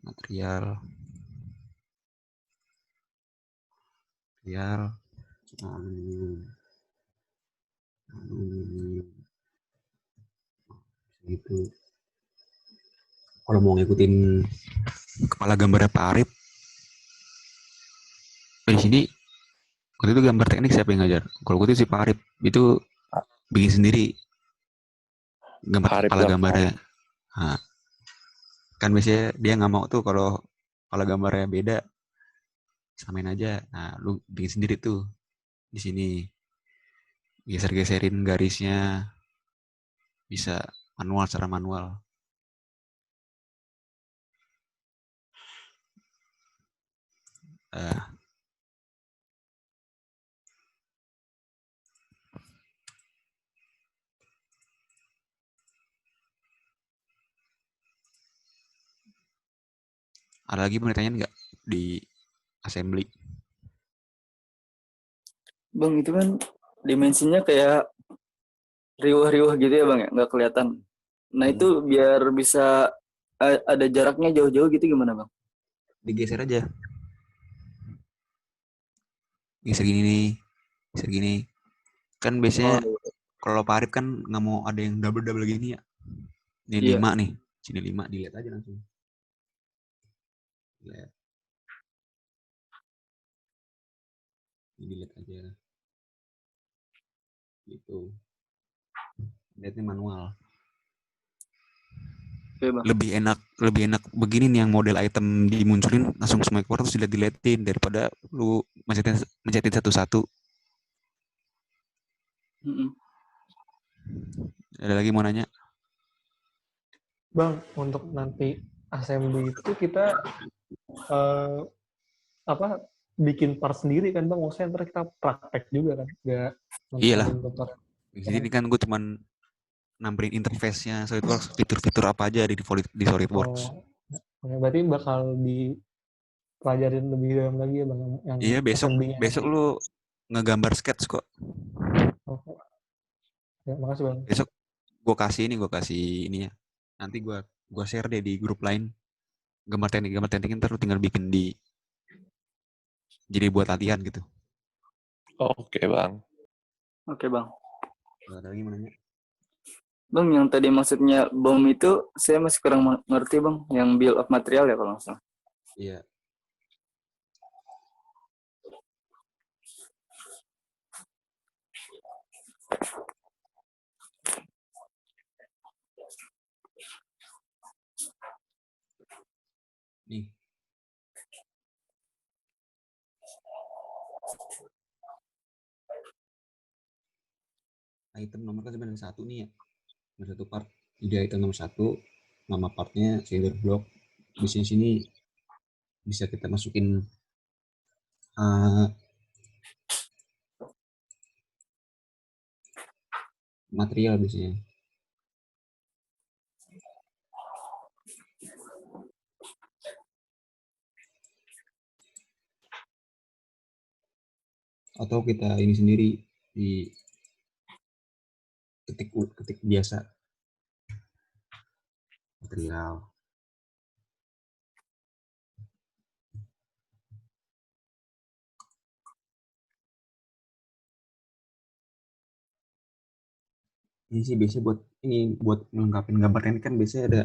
Material. Gitu. Kalau mau ngikutin kepala gambarnya Pak Arif, di sini waktu itu gambar teknik siapa yang ngajar? Kalau gue itu si Pak Arif itu bikin sendiri gambar kepala gambarnya. Nah, Kan biasanya dia nggak mau tuh kalau gambarnya beda, samain aja. Nah, lu bikin sendiri tuh di sini, geser-geserin garisnya, bisa manual, secara manual. Ada lagi mau ditanyain nggak di assembly? Bang, itu kan dimensinya kayak riuh-riuh gitu ya Bang ya, nggak kelihatan. Nah itu biar bisa ada jaraknya jauh-jauh gitu gimana Bang? Digeser aja. Geser gini nih, geser gini. Kan biasanya kalau Pak Arif kan nggak mau ada yang double-double gini ya. Ini Iya. 5 nih, sini 5, dilihat aja langsung. Lihat. Dilihat aja. Gitu. Lihatnya manual. Oke, Bang. Lebih enak begini nih, yang model item dimunculin langsung semua keluar terus dilihat-lihatin daripada lu mencetin satu-satu. Ada lagi mau nanya? Bang, untuk nanti assembly itu kita bikin part sendiri kan Bang? Maksudnya ntar kita praktek juga kan? Nggak Iyalah. nontonin tutorial. Di sini kan gue cuman nambahin interface-nya SolidWorks, fitur-fitur apa aja di SolidWorks. Berarti bakal dipelajarin lebih dalam lagi ya Bang? Yang Iya, besok nanti. lu ngegambar sketch kok. Ya, makasih Bang. Besok gue kasih ini ya. Nanti gue share deh di grup lain. Gambar teknik ntar lu tinggal bikin jadi buat latihan gitu. Oke Bang. Oke Bang. Ada lagi mau nanya? Bang, yang tadi maksudnya BOM itu saya masih kurang ngerti Bang, yang bill of material ya kalau nggak salah. Iya. Nih. Item nomor kan sebenarnya 1 nih ya. Nomor 1 part. Jadi item nomor 1, nama partnya cylinder block. Di sini bisa kita masukin material biasanya. Atau kita ini sendiri di ketik biasa material. Ini sih biasanya buat melengkapi gambar ini kan biasanya ada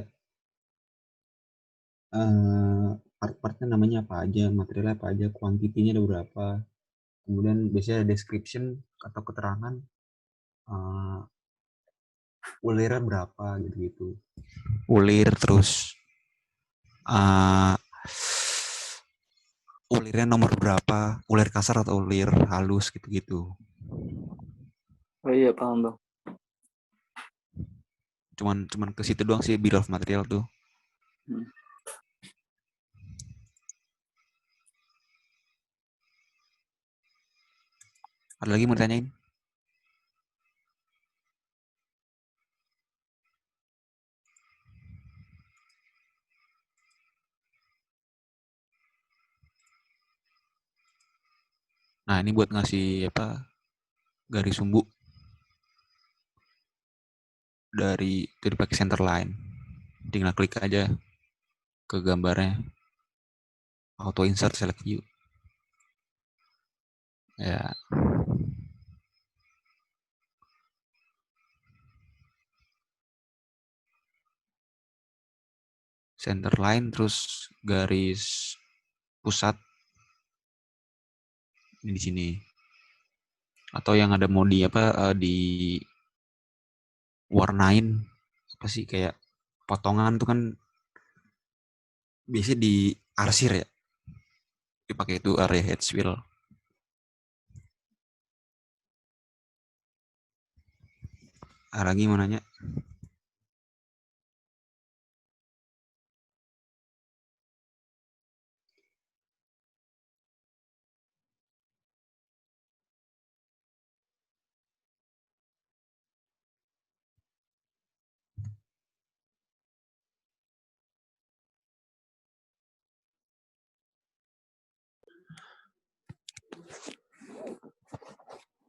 part-partnya namanya apa aja, materialnya apa aja, kuantitinya ada berapa, kemudian biasanya ada description atau keterangan ulirnya berapa gitu. Ulir terus ulirnya nomor berapa, ulir kasar atau ulir halus gitu-gitu. Oh iya, paham Bang. Cuman ke situ doang sih bill of material tuh. Ada lagi mau ditanyain? Nah, ini buat ngasih garis sumbu dari pakai center line. Tinggal klik aja ke gambarnya, auto insert select view. Ya. Center line terus garis pusat ini di sini. Atau yang ada mau di warnain apa sih, kayak potongan tuh kan biasanya di arsir ya. Dipakai itu area heads wheel. Lagi mau nanya.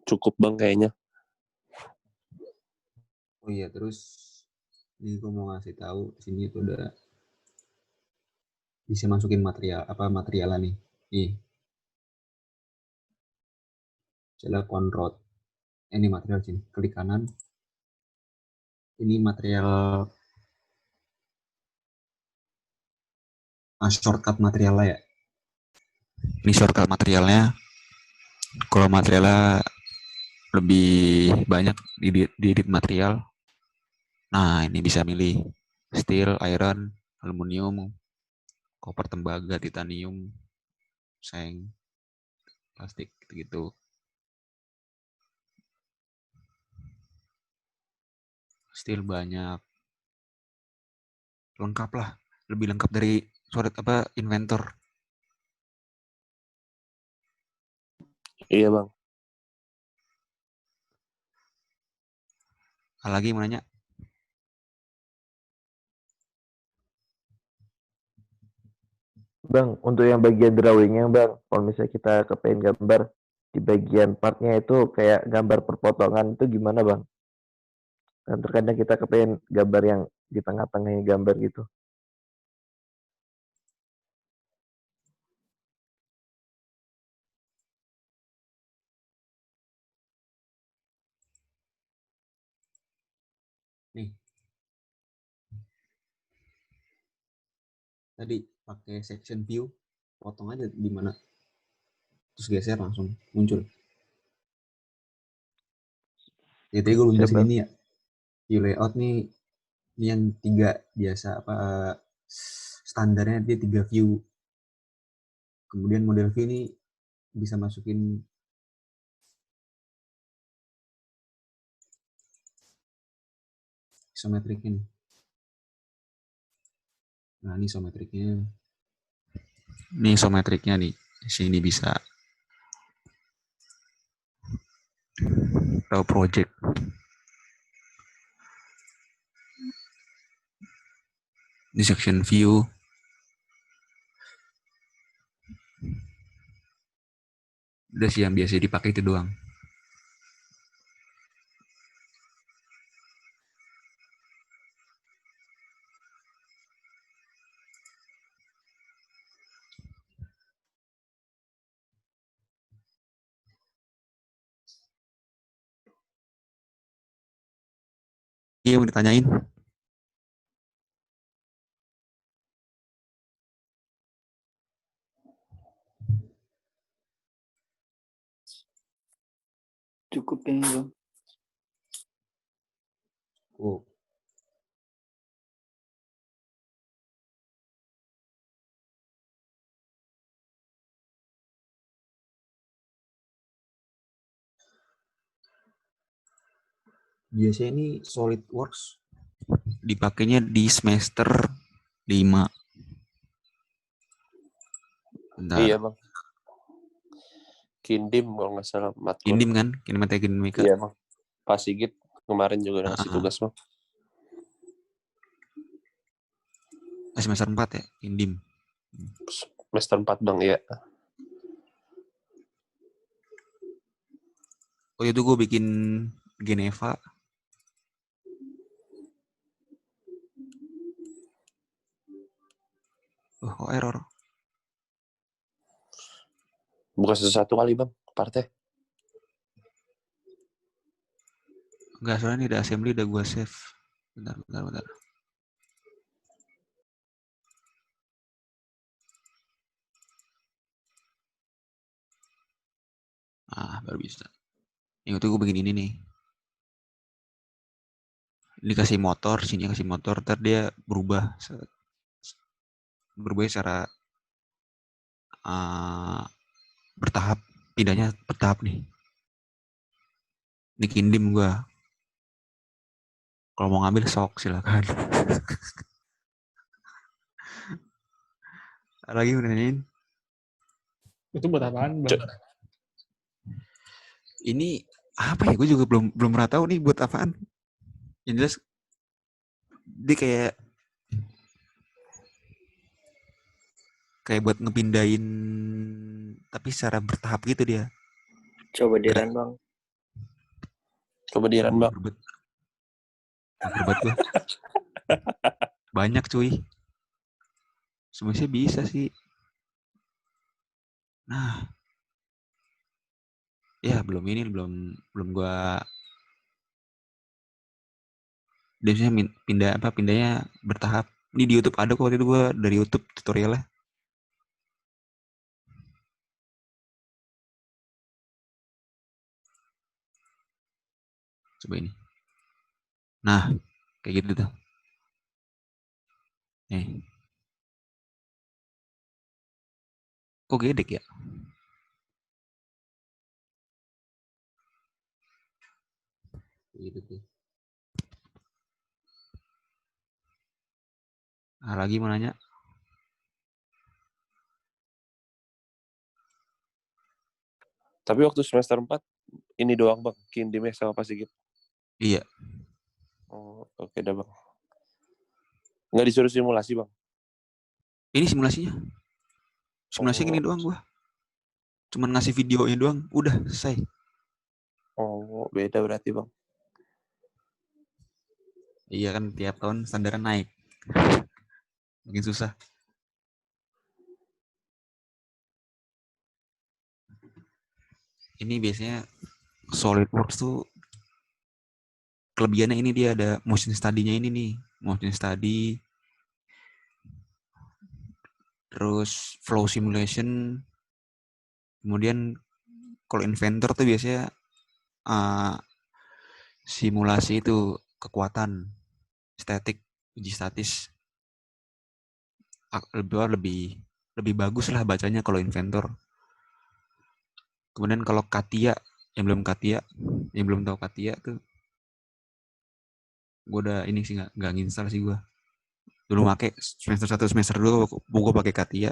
Cukup bang kayaknya. Oh iya, terus ini gue mau ngasih tahu di sini tuh udah bisa masukin materialnya nih. Nih, coba control. Ini material sini, klik kanan. Ini material shortcut materialnya ya. Ini shortcut materialnya. Kalau materialnya lebih banyak di edit material. Nah, ini bisa milih steel, iron, aluminium, koper tembaga, titanium, seng, plastik gitu. Steel banyak. Lengkap lah. Lebih lengkap dari inventor. Iya bang. Lagi mau nanya? Bang, untuk yang bagian drawingnya bang, kalau misalnya kita kepengen gambar di bagian partnya itu kayak gambar perpotongan itu gimana bang? Dan terkadang kita kepengen gambar yang di tengah-tengahnya gambar gitu. Nih. Tadi pakai section view, potong aja di mana. Terus geser langsung muncul. Ya tadi gue belum jelasin ini ya. View layout nih ini yang 3 biasa standarnya dia 3 view. Kemudian model view ini bisa masukin isometriknya nih. Nah, ini isometriknya. Ini isometriknya nih. Di sini bisa. Tahu project. Di section view. Udah sih yang biasa dipakai itu doang. Iya, mau ditanyain. Cukup ini bang. Oh. Biasanya ini SolidWorks dipakainya di semester 5. Bentar. Iya bang. Kindim kalau nggak salah matkul. Kindim kan? Kinematika Dinamika. Iya bang. Pak Sigit kemarin juga udah ngasih tugas bang. Semester 4 ya? Kindim. Semester 4 bang, iya. Oh itu gue bikin Geneva. Oh error. Bukan satu kali bang, partnya. Enggak, soalnya ini udah assembly udah gue save. Bentar. Baru bisa. Yang itu gue bikin ini nih. Ini kasih motor, sini kasih motor, ntar dia berubah. berubah secara bertahap, pindahnya bertahap nih. Ini kindim gue. Kalau mau ngambil sok silakan. Lagi udah nanyain. Itu buat apaan, Bang? Ini apa ya? Gue juga belum pernah tahu nih buat apaan. Yang jelas dia kayak buat ngepindahin, tapi secara bertahap gitu dia. Coba diran Bang. Berbat gue. Banyak cuy. Sebenarnya bisa sih. Nah, ya belum gua. Biasanya pindahnya bertahap. Ini di YouTube ada kok, waktu itu gua dari YouTube tutorialnya. Coba ini. Nah, kayak gitu tuh. Nih. Kok gedek ya? Gitu tuh. Nah, lagi mau nanya. Tapi waktu semester 4 ini doang Bang, Kindime sama Pasigit. Iya. Oh, oke dah Bang. Nggak disuruh simulasi Bang? Ini simulasinya. Simulasinya gini doang gua. Cuman ngasih videonya doang, udah selesai. Oh, beda berarti Bang. Iya kan tiap tahun standarnya naik. Makin susah. Ini biasanya SolidWorks tuh kelebihannya ini, dia ada motion study-nya ini nih. Motion study, terus flow simulation. Kemudian kalau Inventor tuh biasanya simulasi itu kekuatan, statik, uji statis. Lebih bagus lah bacanya kalau Inventor. Kemudian kalau Katia, yang belum tahu Katia tuh, gue udah ini sih nggak nginstal sih gue. Dulu pakai semester 1 semester 2 gue pakai Katia.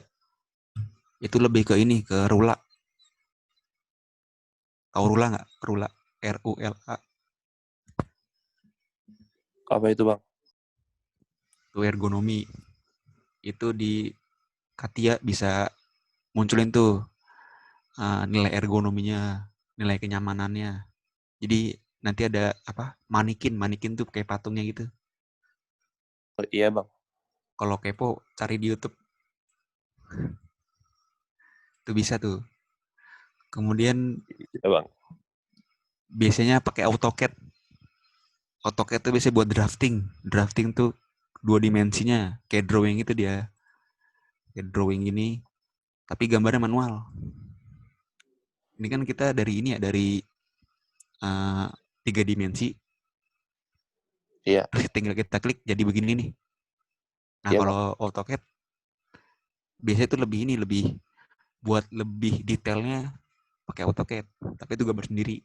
Itu lebih ke ini, ke Rula. Tahu Rula nggak? Rula, RULA. Apa itu Bang? Itu ergonomi. Itu di Katia bisa munculin tuh nilai ergonominya, nilai kenyamanannya. Jadi nanti ada apa? Manikin tuh kayak patungnya gitu. Oh, iya Bang. Kalau kepo cari di YouTube. Tuh bisa tuh. Kemudian ya Bang. Biasanya pakai AutoCAD. AutoCAD tuh biasanya buat drafting. Drafting tuh 2 dimensinya, kayak drawing itu dia. Kayak drawing ini, tapi gambarnya manual. Ini kan kita dari 3 dimensi. Iya. Terus tinggal kita klik jadi begini nih. Nah, ya, kalau AutoCAD biasanya itu lebih buat lebih detailnya pakai AutoCAD, tapi itu gambar sendiri.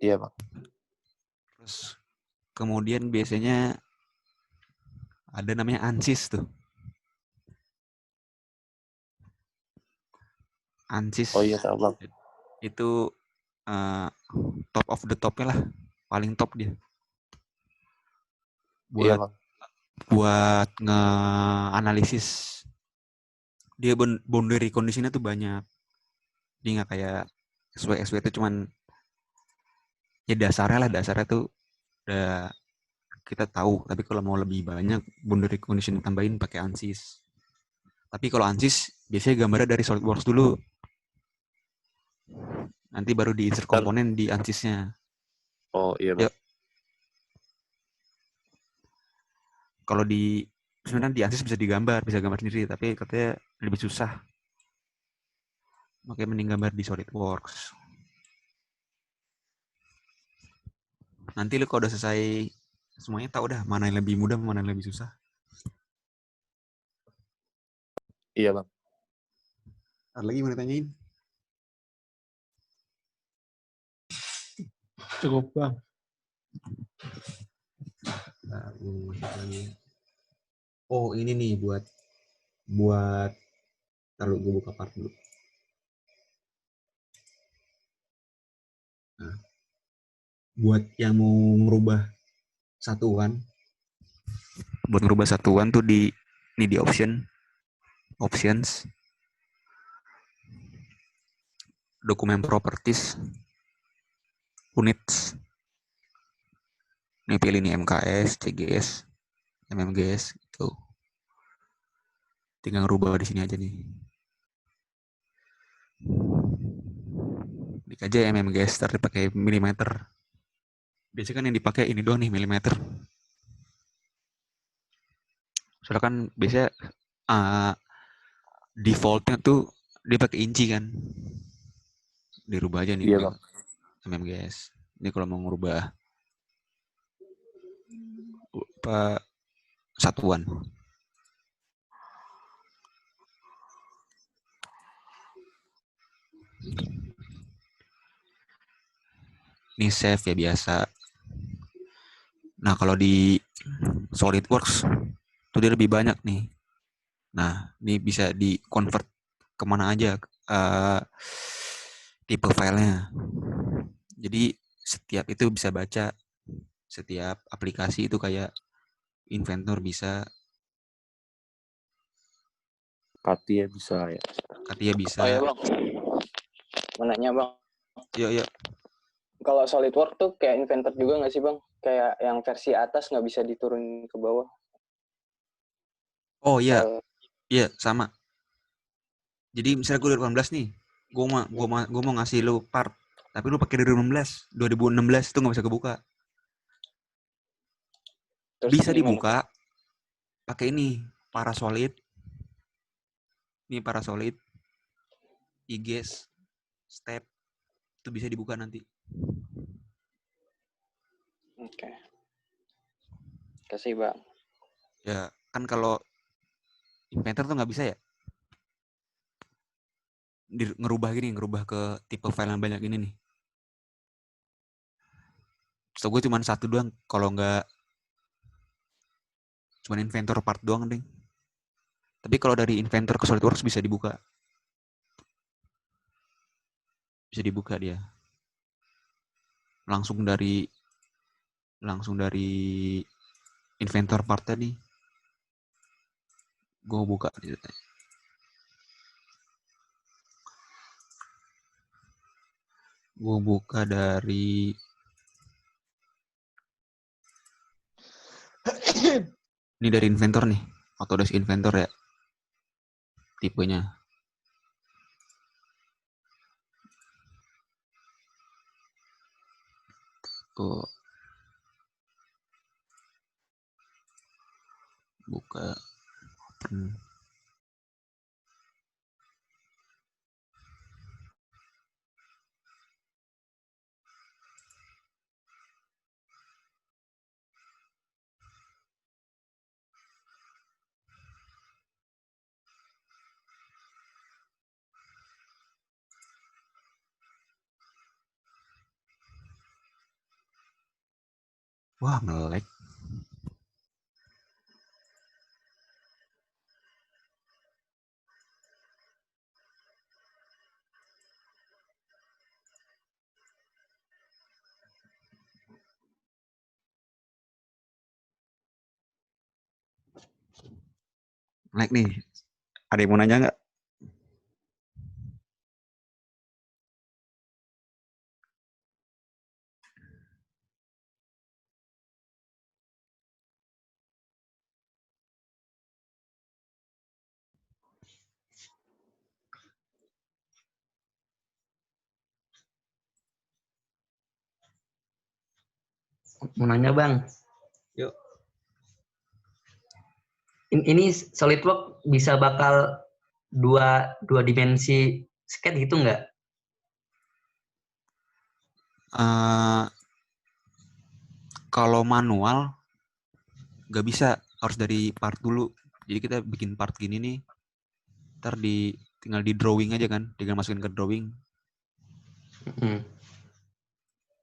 Iya Bang. Terus kemudian biasanya ada namanya ANSYS tuh. ANSYS. Oh iya tahu Bang. Itu top of the top-nya lah, paling top dia. Iya Bang. Buat nge-analisis. Dia boundary condition-nya tuh banyak. Dia nggak kayak SW itu cuman ya dasarnya tuh udah kita tahu. Tapi kalau mau lebih banyak boundary condition tambahin pakai ANSYS. Tapi kalau ANSYS biasanya gambarnya dari SolidWorks dulu. Nanti baru di insert komponen di ANSYS-nya. Oh iya Bang. Kalau sebenarnya di ANSYS bisa gambar sendiri, tapi katanya lebih susah. Makanya mending gambar di SolidWorks. Nanti lu kalau udah selesai semuanya tahu dah mana yang lebih mudah, mana yang lebih susah. Iya bang. Ada lagi mau ditanyain? Cukup bang. Oh ini nih buat taruh gue buka part dulu. Nah, buat yang mau merubah satuan tuh di options dokumen properties units. Ini pilih nih MKS, CGS, MMGS gitu. Tinggal ngerubah di sini aja nih. Klik aja MMGS ntar dipakai milimeter. Biasanya kan yang dipakai ini doang nih milimeter. Soalnya kan biasanya defaultnya tuh dia pakai inci kan. Dirubah aja nih Iya ke bang. MMGS. Ini kalau mau ngerubah satuan. Ini save ya biasa. Nah kalau di SolidWorks itu dia lebih banyak nih. Nah ini bisa di convert kemana aja tipe filenya. Jadi setiap itu bisa baca, setiap aplikasi itu kayak Inventor bisa, Katia bisa ya. Katia bisa. Oh ya bang, mau nanya bang. Iya. Kalau SolidWorks tuh kayak Inventor juga nggak sih bang? Kayak yang versi atas nggak bisa diturunin ke bawah. Oh iya, iya sama. Jadi misalnya gue 2018 nih, gue mau ngasih lo part, tapi lo pakai 2016 itu nggak bisa kebuka. Terus Bisa gimana, dibuka pakai ini Parasolid. Ini Parasolid, IGES, Step itu bisa dibuka nanti. Oke. Kasih bang. Ya kan kalau Inventor tuh nggak bisa ya. Ngerubah ke tipe file yang banyak ini nih. So gue cuma satu doang, kalau nggak cuma Inventor part doang deh. Tapi kalau dari Inventor ke SolidWorks bisa dibuka. Bisa dibuka dia. Langsung dari Inventor part tadi. Gue buka gitu. Gue buka dari ini dari Inventor nih, Autodesk Inventor ya, tipenya. Tuh. Buka. Wah, nge-lag. Lag nih. Ada yang mau nanya nggak? Mau nanya bang. Yuk. Ini SolidWorks bisa bakal dua dimensi sketch gitu nggak? Kalau manual nggak bisa, harus dari part dulu. Jadi kita bikin part gini nih, Ntar tinggal di drawing aja kan, tinggal masukin ke drawing.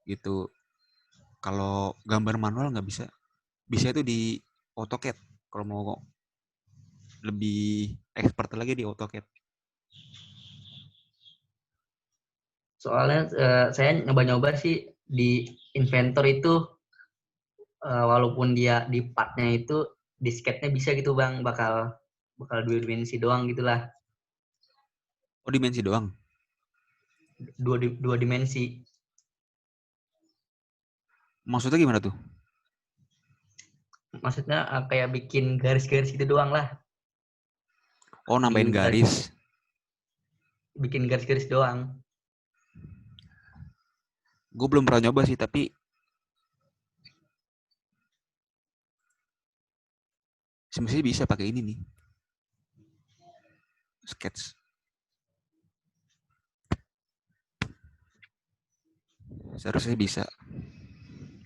Gitu. Kalau gambar manual nggak bisa. Bisa itu di AutoCAD. Kalau mau lebih expert lagi di AutoCAD. Soalnya saya nyoba-nyoba sih di Inventor itu walaupun dia di partnya itu disketnya bisa gitu Bang, bakal 2 dimensi doang gitulah. Oh, dimensi doang? 2 dimensi. Maksudnya gimana tuh? Maksudnya kayak bikin garis-garis gitu doang lah. Oh, nambahin garis. Bikin garis-garis doang. Gue belum pernah nyoba sih, tapi semestinya bisa pakai ini nih. Sketch. Seharusnya bisa.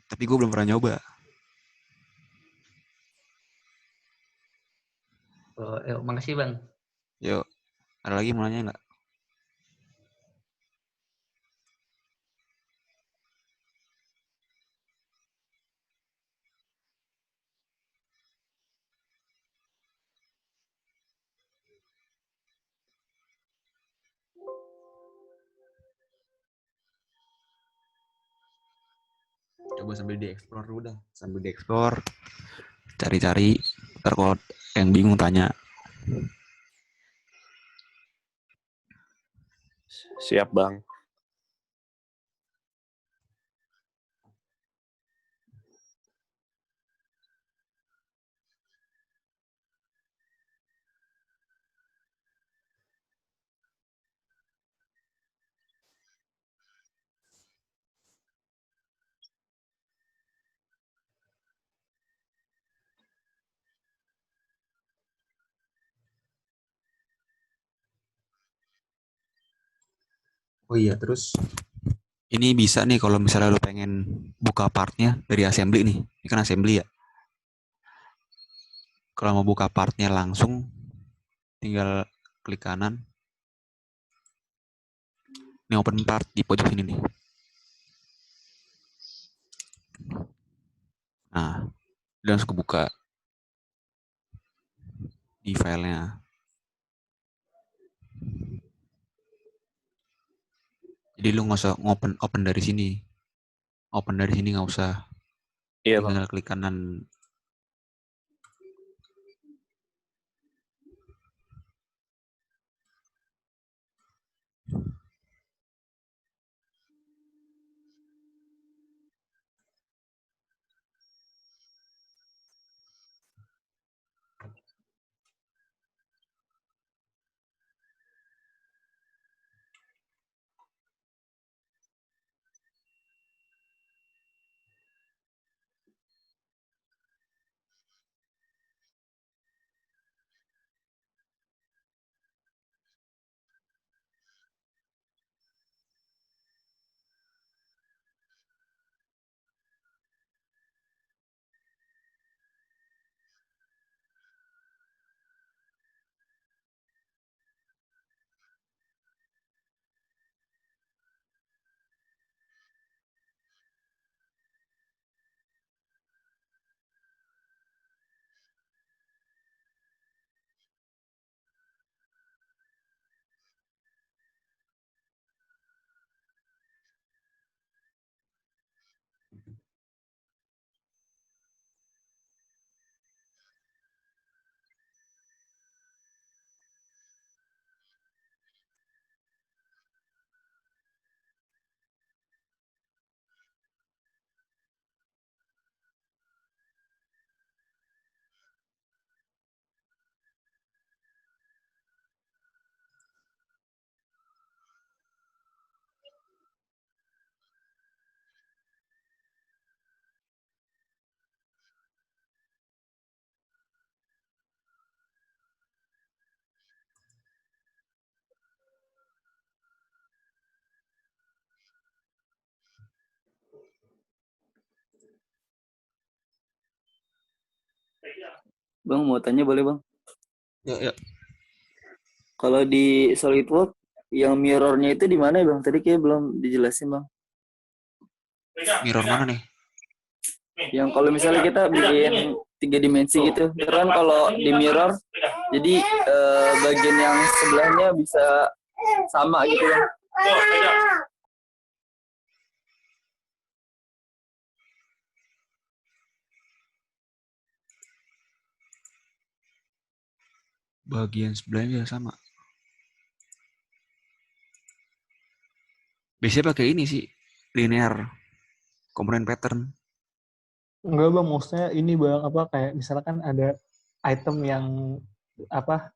Tapi gue belum pernah nyoba. Oh, makasih Bang. Yuk, ada lagi mau nanya nggak? Coba sambil dieksplor dulu dah. Sambil dieksplor, cari-cari. Ntar kalau yang bingung tanya. Siap Bang. Oh iya, terus ini bisa nih kalau misalnya lo pengen buka partnya dari assembly nih. Ini kan assembly ya. Kalau mau buka partnya langsung, tinggal klik kanan. Ini open part di pojok sini nih. Nah, dia langsung kebuka di filenya. Jadi lu nggak usah open dari sini. Open dari sini nggak usah. Iya Bang. Tinggal klik kanan. Bang mau tanya boleh Bang? Ya. Kalau di SolidWorks yang mirrornya itu di mana ya Bang? Tadi kayak belum dijelasin Bang. Mirror mana nih? Yang kalau misalnya kita bikin 3 dimensi gitu, kan kalau di mirror, jadi bagian yang sebelahnya bisa sama gitu Bang. Bagian sebelahnya sama. Biasanya pakai ini sih, linear component pattern. Enggak bang, maksudnya ini bang, apa kayak misalkan ada item yang apa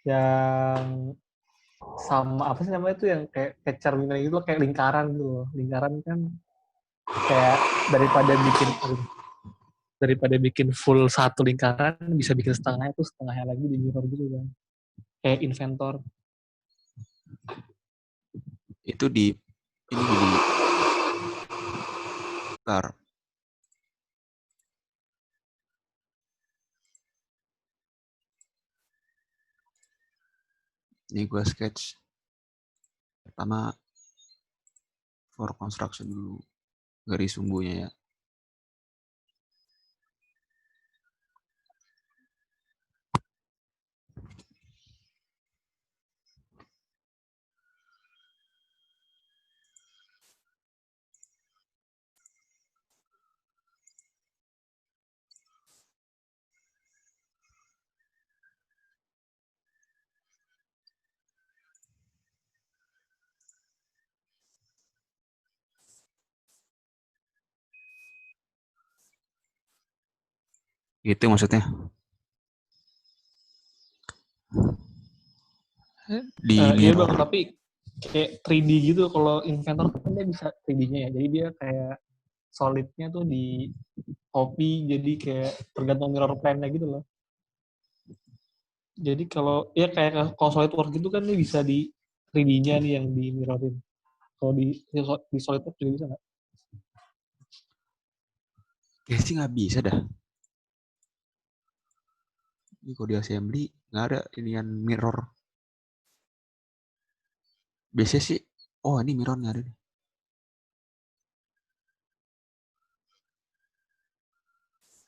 yang sama apa sih namanya itu yang kayak cerminan gitu loh, kayak lingkaran gitu loh. Lingkaran kan kayak daripada bikin full satu lingkaran bisa bikin setengahnya tuh setengahnya lagi di mirror gitu bang. Kayak inventor. Itu di ini di tar. Ini gue sketch. Pertama for construction dulu. Garis sumbunya ya. Gitu maksudnya. Di Iya bang, mirror. tapi kayak 3D gitu. Kalau inventor kan dia bisa 3D-nya ya. Jadi dia kayak solidnya tuh di copy jadi kayak tergantung mirror plane-nya gitu loh. Jadi kalau ya kayak kalau SolidWorks gitu kan dia bisa di 3D-nya nih yang di mirrorin. Kalau di SolidWorks juga bisa nggak? Kayaknya sih nggak bisa dah. Ini kalau di assembly nggak ada inian mirror. Biasanya sih, oh ini mirrornya ada nih.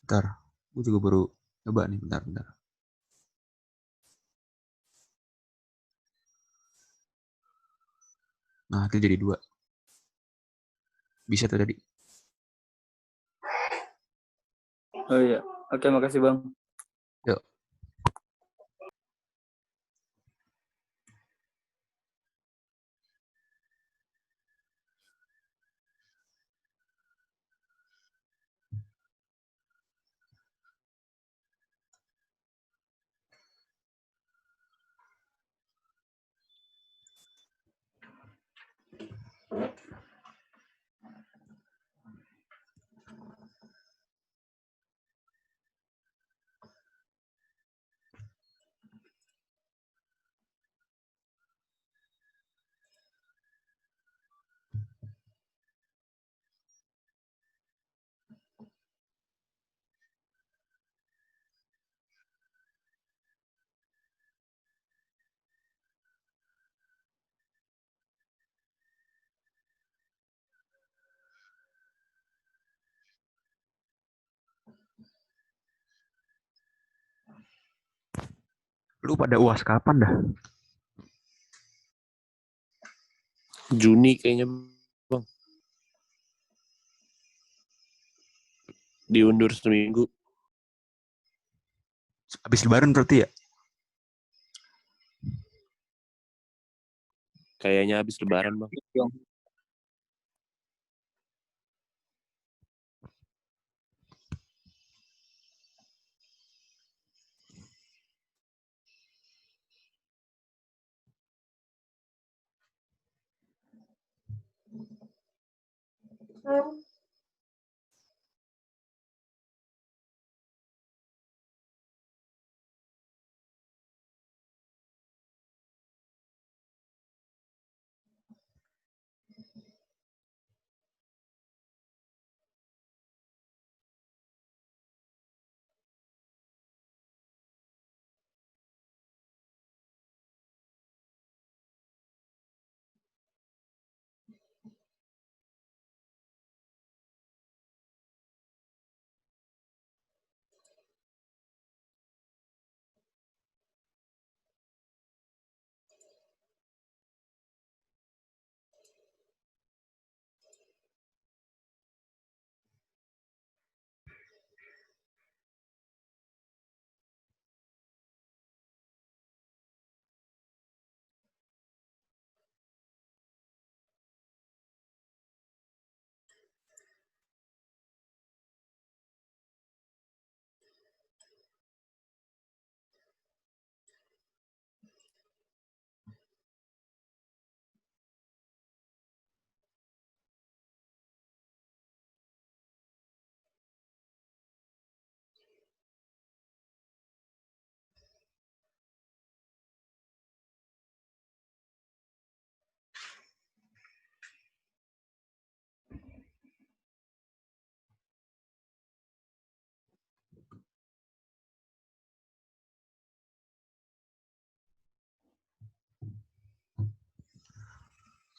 Bentar, gue juga baru coba nih, bentar. Nah, itu jadi 2. Bisa tuh tadi. Oh iya. Oke, makasih Bang. Yuk. Lu pada UAS kapan dah? Juni kayaknya bang. Diundur seminggu. Habis lebaran berarti ya? Kayaknya habis lebaran bang.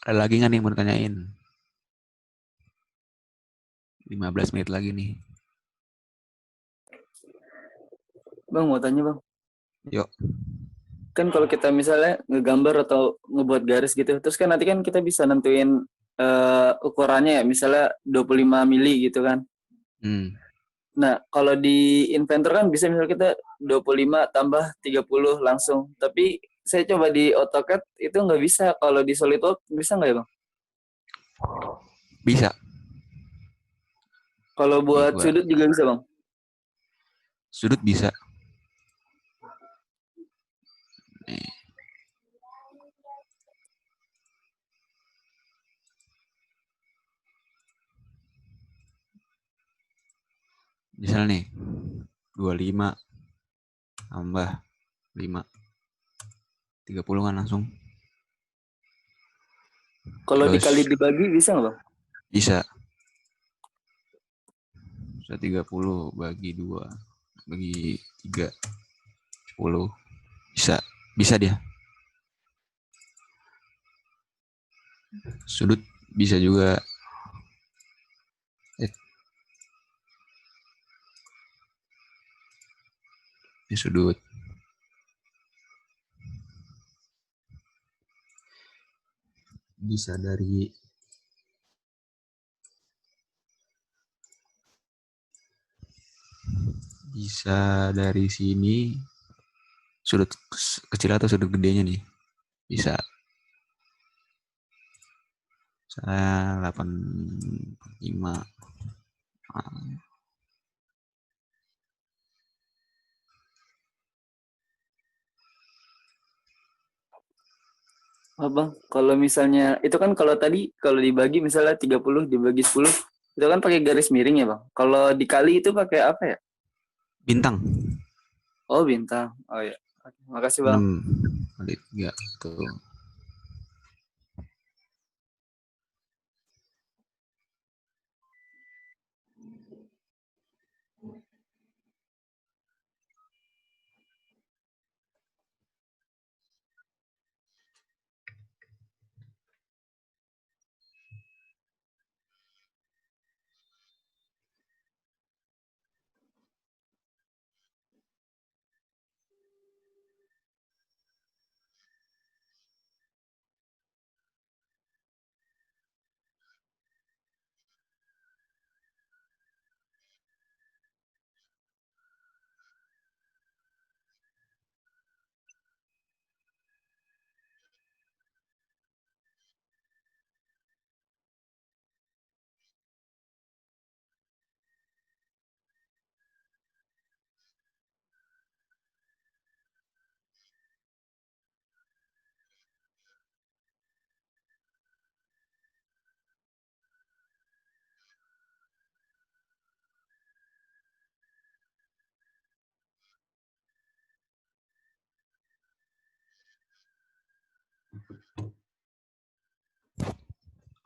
Ada lagi nggak nih mau tanyain? 15 menit lagi nih. Bang, mau tanya bang. Yuk. Kan kalau kita misalnya ngegambar atau ngebuat garis gitu, terus kan nanti kan kita bisa nentuin ukurannya ya, misalnya 25 mili gitu kan. Nah, kalau di Inventor kan bisa misalnya kita 25 tambah 30 langsung. Tapi saya coba di AutoCAD itu nggak bisa. Kalau di SolidWorks bisa nggak ya bang? Bisa. Kalau buat sudut juga bisa bang? Sudut bisa. Nih. Misal nih, 25 tambah 5. 30 kan langsung. Kalau dikali dibagi bisa nggak bang? Bisa. Bisa 30 bagi 2. Bagi 3. 10. Bisa. Bisa dia. Sudut bisa juga. Ini sudut. Bisa dari sini sudut kecil atau sudut gedenya nih. Bisa. Saya 85. Bang, kalau misalnya itu kan kalau tadi kalau dibagi misalnya 30 dibagi 10 itu kan pakai garis miring ya bang. Kalau dikali itu pakai apa ya? Bintang. Oh bintang. Oh ya. Makasih bang. 6 kali 3 tuh.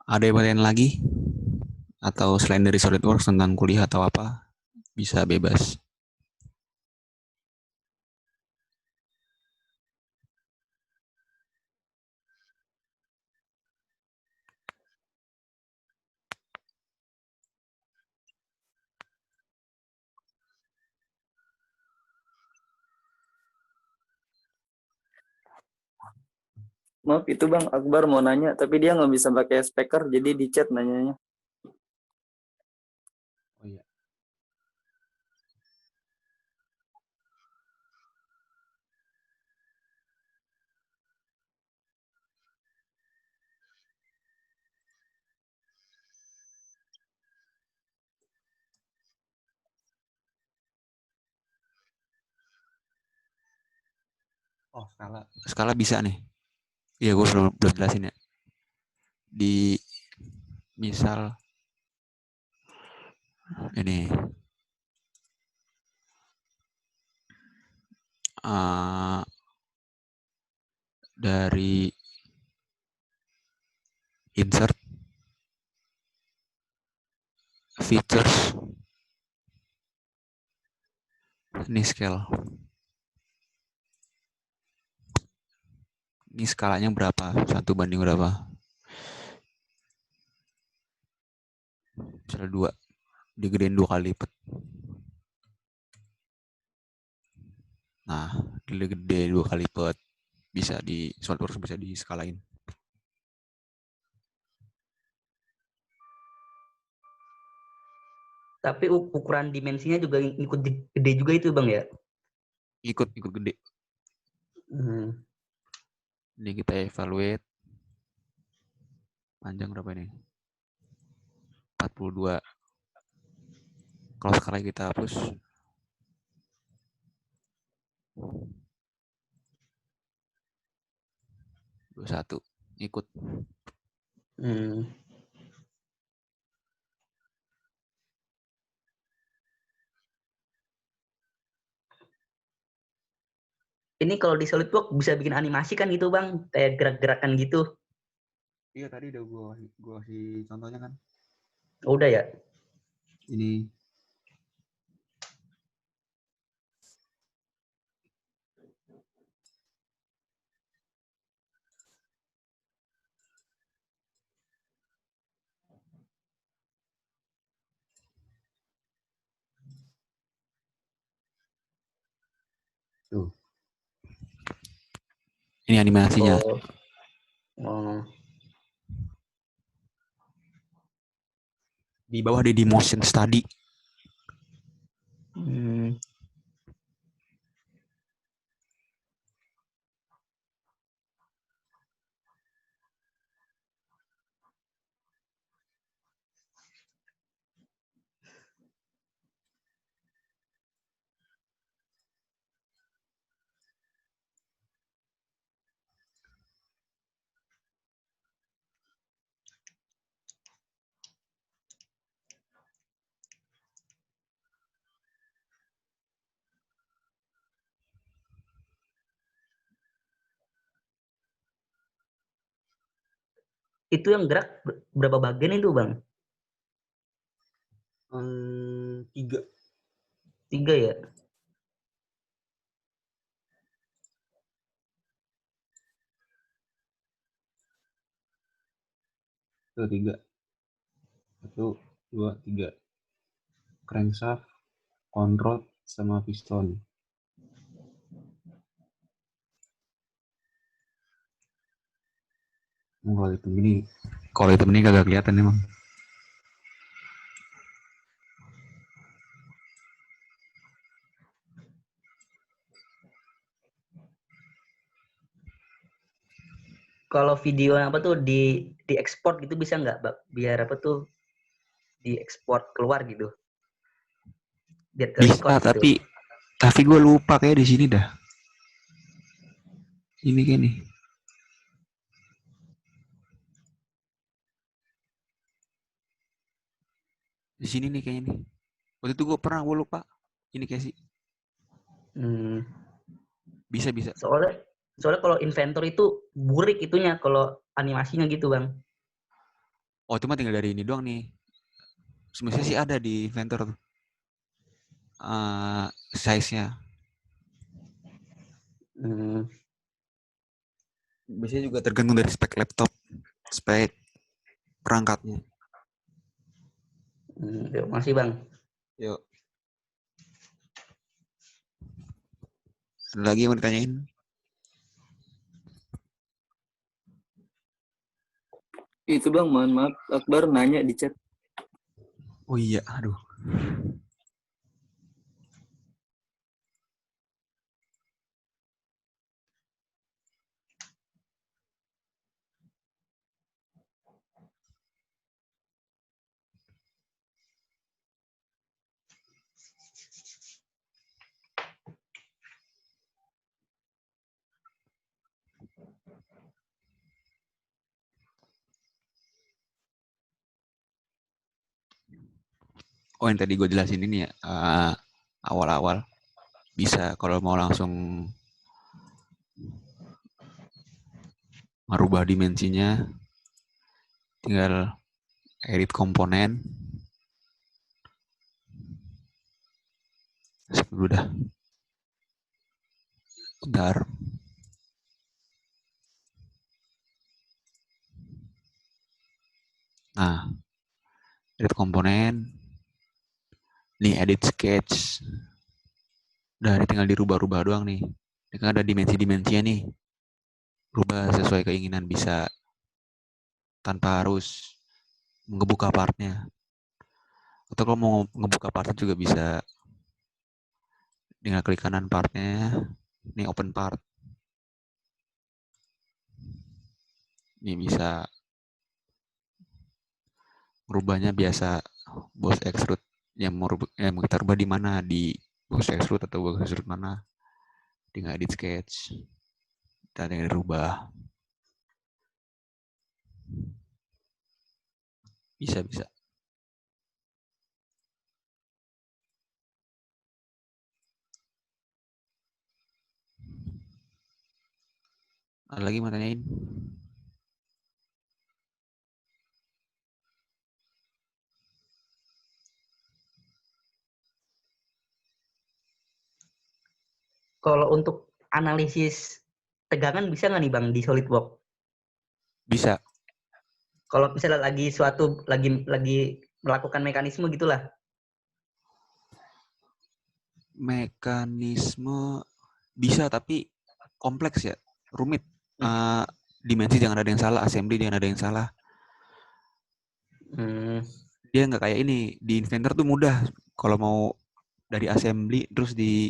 Ada yang pertanyaan lagi? Atau selain dari SolidWorks tentang kuliah atau apa? Bisa bebas. Maaf itu bang, Akbar mau nanya tapi dia nggak bisa pakai speaker jadi di chat nanyanya. Oh iya. Oh, skala bisa nih. Iya, gue belum jelasin ya. Di misal ini dari insert features ini scale. Ini skalanya berapa? 1 banding berapa? Misalnya 2, digedein 2 kali lipat. Nah, gede 2 kali lipat. Bisa di SolidWorks bisa diskalain. Tapi ukuran dimensinya juga ikut gede juga itu Bang ya? Ikut gede. Ini kita evaluate. Panjang berapa ini? 42. Kalau sekali kita hapus. 21. Ikut. Ini kalau di SolidWorks bisa bikin animasi kan gitu Bang, kayak gerak-gerakan gitu. Iya tadi udah gua kasih contohnya kan. Oh, udah ya? Ini tuh. Ini animasinya. Di bawah ada di motion study. Itu yang gerak berapa bagian itu Bang? 3. 3 ya? Tuh 3. 1, 2, 3. Crankshaft, control sama piston. Kalau hitam ini kagak kelihatan emang. Kalau video apa tuh di ekspor gitu bisa nggak Bang? Biar apa tuh diekspor keluar gitu? Biar ke Bisa, record gitu. tapi gue lupa kayak di sini dah. Ini kayak nih. Di sini nih kayaknya nih. Waktu itu gue lupa. Ini kayak sih. Bisa. Soalnya kalau inventor itu burik itunya kalau animasinya gitu Bang. Oh, cuma tinggal dari ini doang nih. Semestinya sih ada di Inventor tuh. Size-nya. Biasanya juga tergantung dari spek laptop, spek perangkatnya. Yuk, masih Bang. Yuk. Ada lagi yang mau ditanyain? Itu Bang, mohon maaf, Akbar nanya di chat. Oh iya, aduh. Oh, yang tadi gue jelasin ini ya, awal-awal bisa kalau mau langsung merubah dimensinya, tinggal edit komponen. Udah. Bentar. Nah, Edit komponen. Nih edit sketch. Udah ini tinggal dirubah-rubah doang nih. Ini kan ada dimensi-dimensinya nih. Rubah sesuai keinginan, bisa tanpa harus ngebuka partnya. Atau kalau mau ngebuka partnya juga bisa. Tinggal klik kanan partnya. Ini open part. Ini bisa merubahnya biasa box extrude. Yang mau kita rubah di mana, di box extrude atau box extrude mana. Tinggal edit sketch. Kita tinggal dirubah. Bisa. Ada lagi mau tanyain? Kalau untuk analisis tegangan bisa nggak nih Bang di SolidWorks? Bisa. Kalau misalnya lagi melakukan mekanisme gitulah. Mekanisme bisa, tapi kompleks ya, rumit. Dimensi jangan ada yang salah, assembly jangan ada yang salah. Dia nggak kayak ini, di Inventor tuh mudah. Kalau mau dari assembly terus di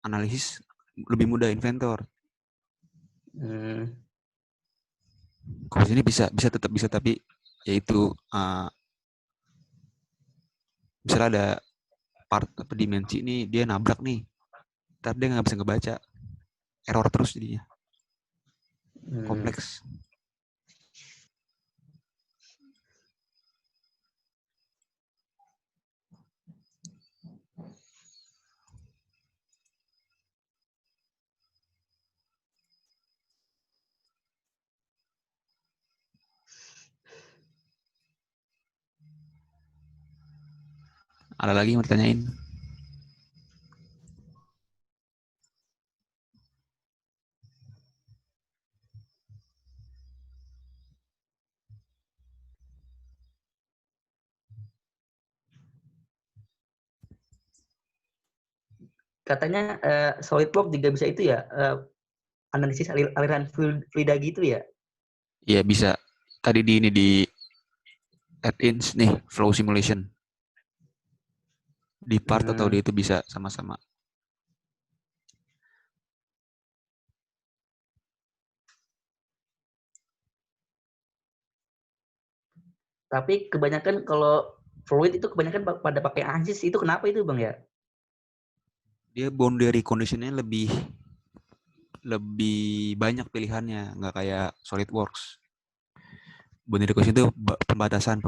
analisis lebih mudah Inventor. Kalau sini bisa tetap bisa, tapi yaitu misalnya ada part apa dimensi ini dia nabrak nih, ntar dia nggak bisa ngebaca, error terus jadinya. Kompleks. Ada lagi yang mau ditanyain? Katanya SolidWorks juga bisa itu ya, analisis aliran fluida gitu ya? Iya bisa. Tadi di add-ins nih, flow simulation. Di part atau di itu bisa sama-sama. Tapi kebanyakan kalau fluid itu kebanyakan pada pakai ANSYS, itu kenapa itu Bang ya? Dia boundary condition-nya lebih banyak pilihannya, nggak kayak SolidWorks. Boundary condition itu pembatasan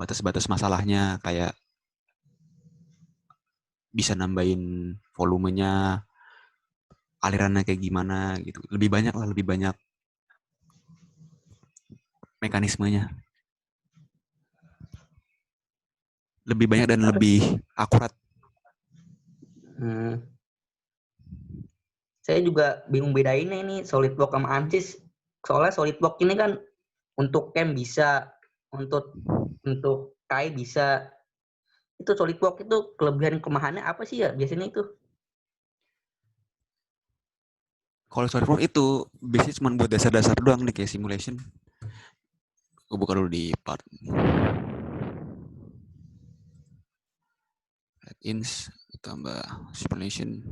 batas masalahnya, kayak bisa nambahin volumenya, alirannya kayak gimana gitu. Lebih banyak mekanismenya. Lebih banyak dan lebih akurat. Saya juga bingung bedainnya ini SolidWorks sama ANSYS. Soalnya SolidWorks ini kan untuk CAM bisa, untuk KAI bisa. Itu SolidWorks itu kelebihan kelemahannya apa sih ya biasanya itu? Kalau SolidWorks itu biasanya cuma buat dasar-dasar doang nih, kayak simulation. Gue buka dulu di part add-ins tambah simulation.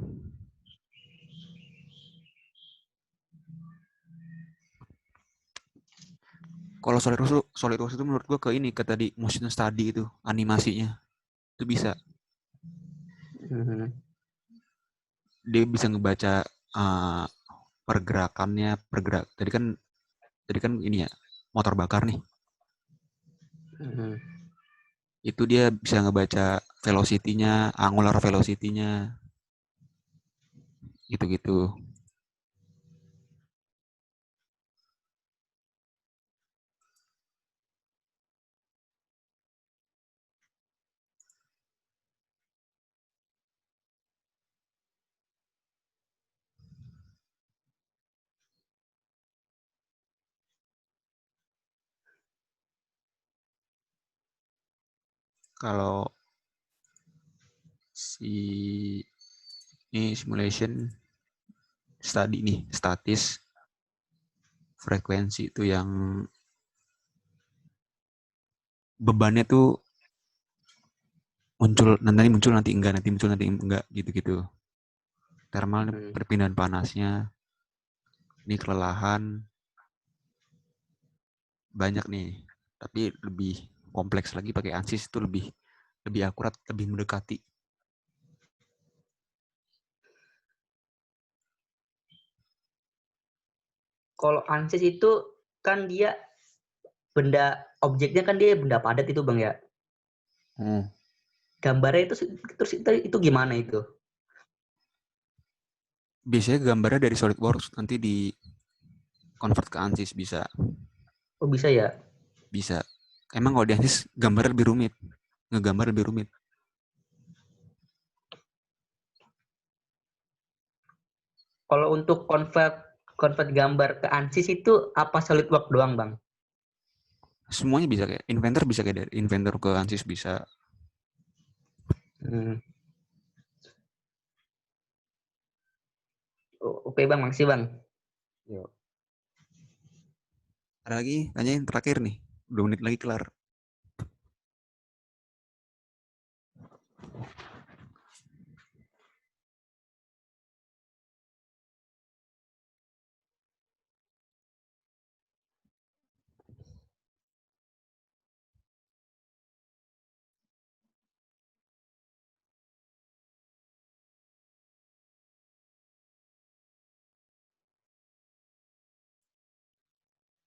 Kalau SolidWorks itu menurut gue ke ini, ke tadi motion study itu, animasinya itu bisa. Dia bisa ngebaca pergerakannya, tadi kan ini ya, motor bakar nih. Itu dia bisa ngebaca velocity-nya, angular velocity-nya, gitu-gitu. kalau ini simulation study nih, statis frekuensi itu yang bebannya tuh muncul nanti enggak gitu-gitu. Thermal perpindahan panasnya, ini kelelahan banyak nih, tapi lebih kompleks lagi pakai ANSYS itu lebih akurat, lebih mendekati. Kalau ANSYS itu kan dia objeknya kan dia benda padat itu Bang ya. Gambarnya itu gimana itu? Biasanya gambarnya dari SolidWorks nanti di convert ke ANSYS bisa. Oh bisa ya? Bisa. Emang kalau di ANSYS gambar lebih rumit. Ngegambar lebih rumit. Kalau untuk convert gambar ke ANSYS itu apa SolidWorks doang, Bang? Semuanya bisa kayak Inventor bisa kayak dari Inventor ke ANSYS bisa. Oke Bang, makasih Bang. Yuk. Ada lagi? Tanyain terakhir nih. 2 menit lagi kelar.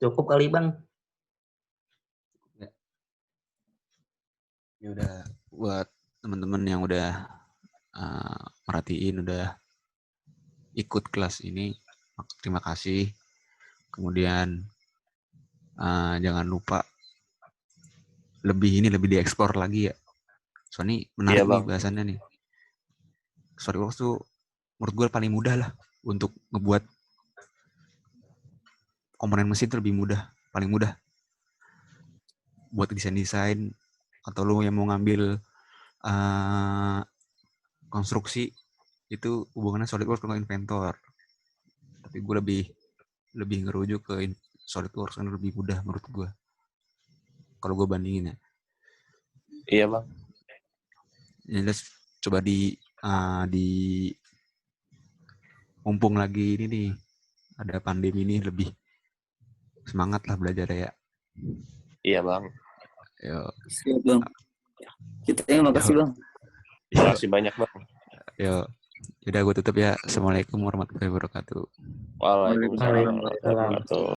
Cukup kali Bang. Ya udah buat teman-teman yang udah merhatiin, udah ikut kelas ini, terima kasih. Kemudian jangan lupa lebih dieksplor lagi ya. Soalnya menarik nih bahasannya nih. SolidWorks tuh menurut gue paling mudah lah untuk ngebuat komponen mesin itu lebih mudah, paling mudah buat desain atau lo yang mau ngambil konstruksi itu hubungannya SolidWorks sama Inventor. Tapi gue lebih ngerujuk ke SolidWorks karena lebih mudah menurut gue. Kalau gue bandingin ya. Iya Bang. Ya, coba di mumpung lagi ini nih ada pandemi ini lebih semangat lah belajar ya. Iya Bang. Yo. Siap Bang. Kita yang makasih Bang. Terima kasih banyak Bang. Yo. Udah gue tutup ya. Assalamualaikum warahmatullahi wabarakatuh. Waalaikumsalam warahmatullahi wabarakatuh.